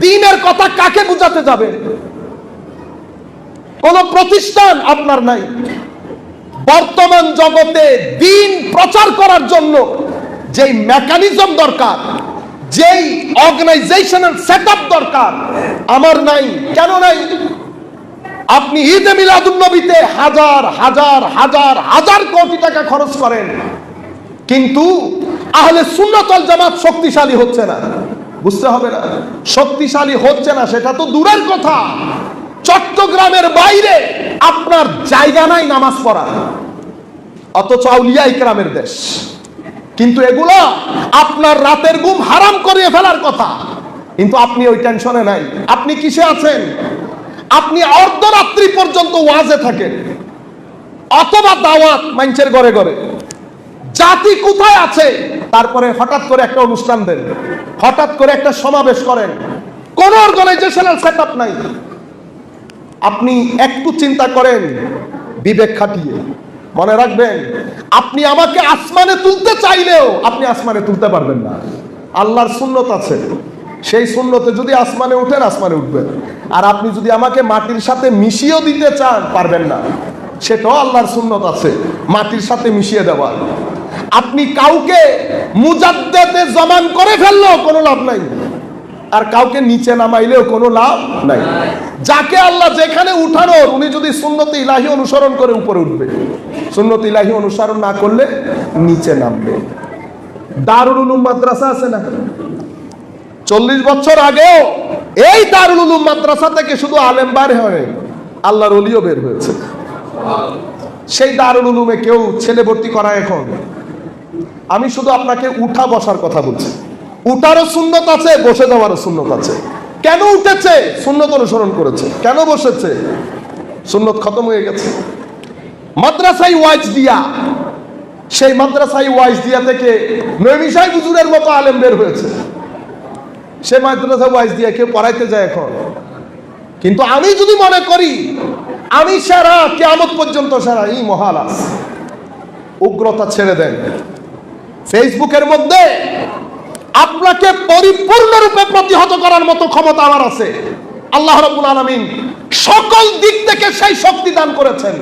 দিনের কথা কাকে বুঝাতে যাবেন? কোন প্রতিষ্ঠান আপনার নাই। বর্তমান জগতে দিন প্রচার করার জন্য যেই মেকানিজম দরকার, যেই অর্গানাইজেশনাল সেটআপ দরকার, আমার নাই। কেন নাই? আপনি ঈদে মিলাদুন নবীতে হাজার হাজার হাজার হাজার কোটি টাকা খরচ করেন, কিন্তু আহলে সুন্নাত ওয়াল জামাত শক্তিশালী হচ্ছে না। বুঝতে হবে না, শক্তিশালী হচ্ছে না সেটা তো দূরের কথা, চট্টগ্রামের বাইরে আপনার জায়গা নাই নামাজ পড়া, অথচ আউলিয়া ইকরামের দেশ। কিন্তু এগুলো আপনার রাতের ঘুম হারাম করিয়ে ফেলার কথা, কিন্তু আপনি ওই টেনশনে নাই। আপনি কিসে আছেন? আপনি অর্ধরাত্রি পর্যন্ত ওয়াজে থাকেন, অথবা দাওয়াত মানুষের ঘরে ঘরে। জাতি কোথায় আছে? তারপরে হঠাৎ করে একটা অনুষ্ঠান দেন, হঠাৎ করে একটা সমাবেশ করেন, কোন অর্গানাইজেশনাল সেটআপ নাই। আপনি একটু চিন্তা করেন বিবেক খাটিয়ে, মনে রাখবেন আপনি আমাকে আসমানে তুলতে চাইলেও আপনি আসমানে তুলতে পারবেন না। আল্লাহর সুন্নত আছে, সেই সুন্নতে যদি আসমানে উঠেন আসমানে উঠবেন। আর আপনি যদি আমাকে মাটির সাথে মিশিয়েও দিতে চান পারবেন না, সেটাও আল্লাহর সুন্নত আছে মাটির সাথে মিশিয়ে দেওয়া। আপনি কাউকে মুজাদ্দেদে জমান করে ফেললেও কোনো লাভ নাই, আর কাউকে নিচে নামাইলেও কোনো লাভ নাই। যাকে আল্লাহ যেখানে উঠানোর, উনি যদি সুন্নতে ইলাহি অনুসরণ করে উপরে উঠবে, সুন্নতে ইলাহি অনুসরণ না করলে নিচে নামবে। দারুল উলুম মাদ্রাসা আছে না? 40 বছর আগেও এই দারুল উলুম মাদ্রাসা থেকে শুধু আলেম বার হয়, আল্লাহর ওলিও বের হয়েছে। সেই দারুল উলুমে কেউ ছেলে ভর্তি করা এখন? আমি শুধু আপনাকে উঠা বসার কথা বলছি। উঠারও সুন্নত আছে, বসে যাওয়ারও সুন্নত আছে। কেন উঠেছে? সুন্নত অনুসরণ করেছে। কেন বসেছে? সুন্নত খতম হয়ে গেছে। মাদ্রাসায় ওয়াইজ দিয়া, সেই মাদ্রাসায় ওয়াইজ দিয়া থেকে নৈমিষাই হুজুরের মতো আলেম বের হয়েছে। সে মাদ্রাসা ওয়াইজ দিয়া কেউ পড়াইতে যায় এখন। কিন্তু আমি যদি মনে করি আমি সারা কিয়ামত পর্যন্ত সারা, এই মহালাস উগ্রতা ছেড়ে দেন। ফেসবুকের মধ্যে আপনাকে পরিপূর্ণরূপে প্রতিহত করার মতো ক্ষমতা আমার আছে। আল্লাহ রাব্বুল আলামিন সকল দিক থেকে সেই শক্তি দান করেছেন।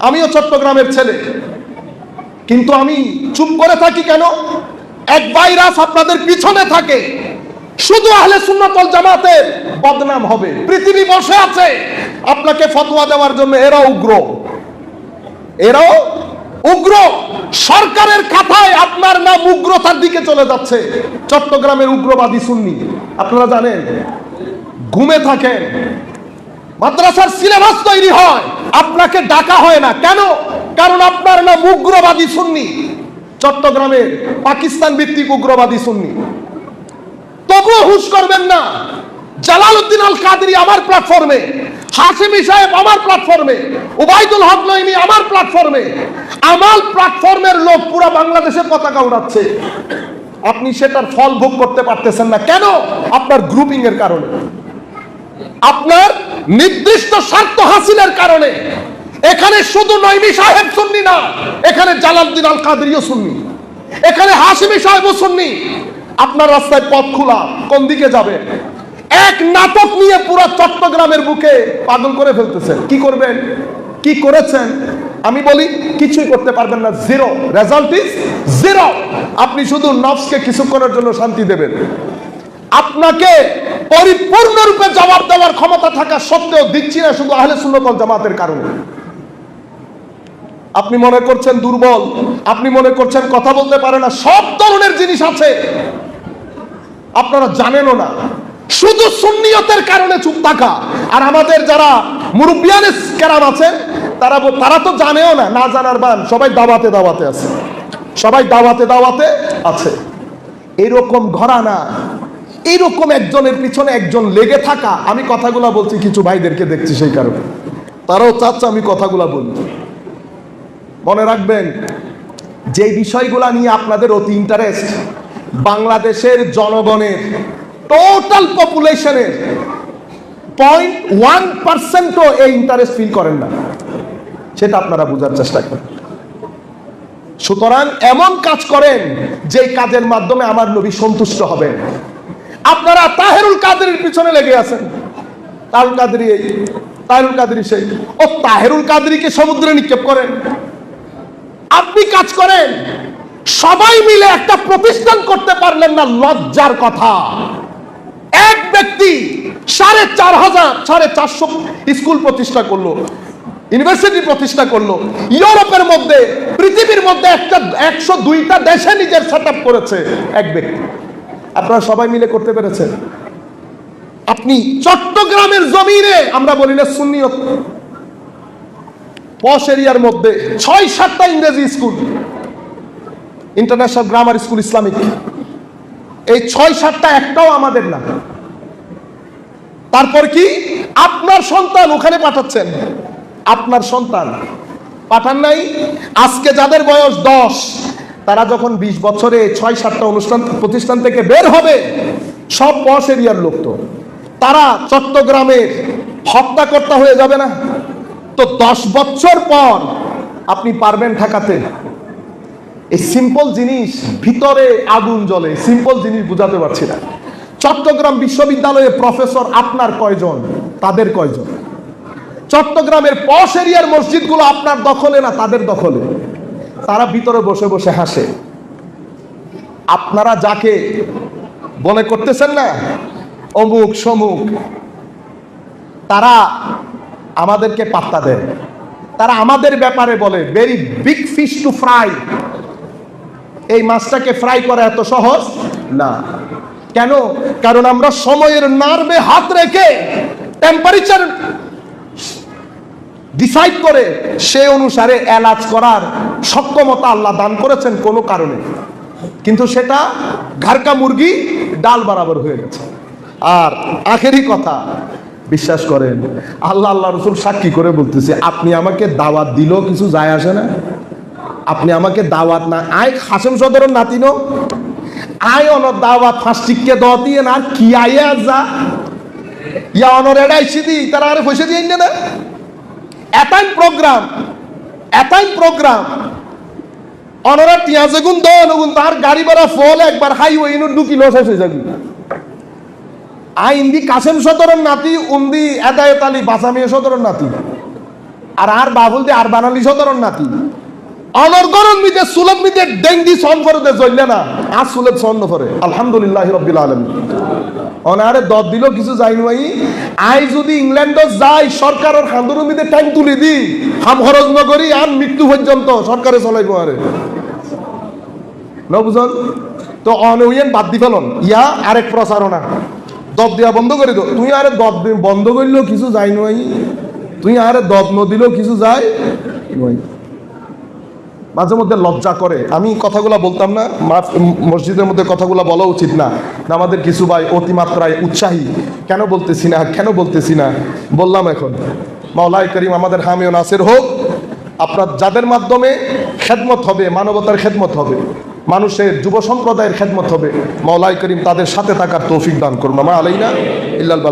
আমিও চট্টগ্রামের ছেলে, কিন্তু আমি চুপ করে থাকি কেন? এক ভাইরাস আপনাদের পিছনে থাকে, শুধু আহলে সুন্নাত ওয়াল জামাতের বদনাম হবে। পৃথিবী বসে আছে আপনাকে ফতোয়া দেওয়ার জন্য, এরাও উগ্র, এরাও উগ্র। সরকারের খাতায় আপনার নাম উগ্রতার দিকে চলে যাচ্ছে। চট্টগ্রামের উগ্রবাদী সুন্নি, আপনারা জানেন, ঘুমে থাকেন। মাদ্রাসার সিলেবাস তৈরি হয়, আপনাকে ডাকা হয় না। কেন? কারণ আপনার নাম উগ্রবাদী সুন্নি। চট্টগ্রামের পাকিস্তান ভিত্তিক উগ্রবাদী সুন্নি, তবুও হুশ করবেন না। জালালউদ্দিন আল কাদেরী আমার প্ল্যাটফর্মে, হাশেমি সাহেব আমার প্ল্যাটফর্মে, উবাইদুল হক নঈমী আমার প্ল্যাটফর্মে, আমার প্ল্যাটফর্মের লোক পুরো বাংলাদেশের পতাকা উড়াচ্ছে। আপনি সেটার ফল ভোগ করতে পারতেছেন না। কেন? আপনার গ্রুপিং এর কারণে, আপনার নির্দিষ্ট স্বার্থ হাসিলের কারণে। এখানে শুধু নঈমী সাহেব সুন্নি না, এখানে জালালউদ্দিন আল কাদেরীও সুন্নি, এখানে হাশেমি সাহেবও সুন্নি। আপনার রাস্তায় পথ খোলা, কোন দিকে যাবে? এক নাটক নিয়ে পুরো চট্টগ্রামের বুকে পাগল করে ফেলতেছেন। কি করবেন? কি করেছেন? আমি বলি কিছুই করতে পারবেন না। Zero, result is zero. আপনি শুধু নফসকে কিছুক্ষণের জন্য শান্তি দেবেন। আপনাকে পরিপূর্ণরূপে জবাব দেওয়ার ক্ষমতা থাকা সত্ত্বেও দিচ্ছি না, শুধু আহলে সুন্নাত ওয়াল জামাতের কারণে। আপনি মনে করছেন দুর্বল, আপনি মনে করছেন কথা বলতে পারে না। সব ধরনের জিনিস আছে, আপনারা জানেনও না। শুধু সুন্নিয়তের কারণে চুপ থাকা। আর আমাদের যারা মুরব্বিয়ানে কেরাম আছে তারা তো জানেও না, না জানার বান। সবাই দাওয়াতে দাওয়াতে আছে, সবাই দাওয়াতে দাওয়াতে আছে। এরকম ঘরানা, এরকম একজনের পিছনে একজন লেগে থাকা। আমি কথাগুলা বলছি, কিছু ভাইদেরকে দেখছি, সেই কারণে তারাও চাচ্ছে আমি কথাগুলা বলি। মনে রাখবেন, যে বিষয়গুলা নিয়ে আপনাদের অতি ইন্টারেস্ট, বাংলাদেশের জনগণের টোটাল পপুলেশনের 0.1%ও এই ইন্টারেস্ট ফিল করেন না, সেটা আপনারা বোঝার চেষ্টা করেন। সুতরাং এমন কাজ করেন যে কাজের মাধ্যমে আমার নবী সন্তুষ্ট হবেন। আপনারা তাহেরুল কাদেরের পিছনে লেগে আছেন। তাহেরুল কাদেরী এই, তাহেরুল কাদেরী সেই। ও তাহেরুল কাদেরীকে সমুদ্রে নিক্ষেপ করেন। আপনি কাজ করেন, সবাই মিলে একটা প্রতিষ্ঠান করতে পারলেন না, লজ্জার কথা। এক ব্যক্তি 4,500 স্কুল প্রতিষ্ঠা করলো, ইউনিভার্সিটি প্রতিষ্ঠা করলো। ইউরোপের মধ্যে, পৃথিবীর মধ্যে 102টা দেশে নিজের সেটআপ করেছে এক ব্যক্তি। আপনারা সবাই মিলে করতে পেরেছেন। আপনি চট্টগ্রামের জমিনে, আমরা বলি না সুন্নিয়ত, পশ এরিয়ার মধ্যে 6-7টা ইংরেজি school, international grammar school, Islamic. এই 6-7টা একটাও আমাদের না। তারপর কি আপনার সন্তান ওখানে পাঠাচ্ছেন, আপনার সন্তান পাঠান নাই। আজকে যাদের বয়স 10, তারা যখন 20 বছরে 6-7টা প্রতিষ্ঠান থেকে বের হবে, সব পশ এরিয়ার লোক। তো তারা চট্টগ্রামের হত্যাকর্তা হয়ে যাবে না? তো 10 বছর পর আপনি পারবেন ঠেকাতে? এই সিম্পল জিনিস, ভিতরে আগুন জ্বলে। সিম্পল জিনিস বুঝাতে পারছি না। চট্টগ্রাম বিশ্ববিদ্যালয়ে প্রফেসর আপনার কয়জন, তাদের কয়জন? চট্টগ্রামের পশ এরিয়ার মসজিদগুলো আপনার দখলে না তাদের দখলে। তারা ভিতরে বসে বসে হাসে। আপনারা যাকে মনে করতেছেন না অমুক সমুক, তারা আমাদেরকে পাত্তা দেয়। তারা আমাদের ব্যাপারে বলে very big fish two fry. এই মাছটাকে ফ্রাই করা এত সহজ না। কেন? কারণ আমরা সময়ের নার্ভে হাত রেখে টেম্পারেচার ডিসাইড করে সে অনুসারে এলাচ করার সক্ষমতা আল্লাহ দান করেছেন কোনো কারণে, কিন্তু সেটা ঘাড়কা মুরগি ডাল বরাবর হয়ে গেছে। আর আখেরি কথা, বিশ্বাস করেন, আল্লাহ রসুল সাক্ষী করে বলতেছে, আপনি আমাকে দাওয়াত দিলেও কিছু যায় আসে না। আপনি আমাকে দাওয়াত না, আয় হাসেম সদরের নাতিনো, আয় অনর দাওয়াত ফাঁসটিককে দ দিয়ে না, আর কি আয় যা ইয়া অনর এড়াইছি দি, তারা আরে পয়সা দিয়ে না। এটাই প্রোগ্রাম অনরা টিয়াজে গুণ দগুন, তার গাড়ি ভাড়া ফল একবার হাইওয়ে ঢুকি লস হয়ে যাবি। আই ইন্দি কাসেম সদরের নাতি, উন্দি এদায়ত আলী বাসামিয়া সদরের নাতি, আর বাবুল দি আর বানালি সদরের নাতি। অনর্গরণ মিতে সুলভ মিতে ডেঙ্গি সন করে দে জ্বললে না, আর সুলভ সন করে আলহামদুলিল্লাহ রব্বিল আলামিন। অনারে দদ দিল কিছু যাইনি ভাই। আই যদি ইংল্যান্ডত যাই, সরকারের হান্দুর মিতে ট্যাঙ্ক তুলি দি, হাম খরচ নকরি আর মৃত্যু পর্যন্ত সরকারে চলাইব আরে ন বুঝন। তো অনউইয়েন বাদ দি ফেলন, ইয়া আরেক প্রচারণা দদ দিয়া বন্ধ করে দো। তুই আরে দদ বন্ধ করলেও কিছু যাই নয়, তুই আরে দদ নদিলেও কিছু যায় নয়। মাঝে মধ্যে লজ্জা করে, আমি কথাগুলা বলতাম না, মসজিদের মধ্যে কথাগুলা বলা উচিত না। আমাদের কিছু ভাই অতিমাত্রায় উৎসাহী, কেন বলতেছি না বললাম এখন। মাওলাই করিম আমাদের হামি ও নাসির হোক। আপনার যাদের মাধ্যমে খেদমত হবে, মানবতার খেদমত হবে, মানুষের যুব সম্প্রদায়ের খেদমত হবে, মাওলাই করিম তাদের সাথে থাকার তৌফিক দান করুন। মা আলাইনা ইল্লাল বালা।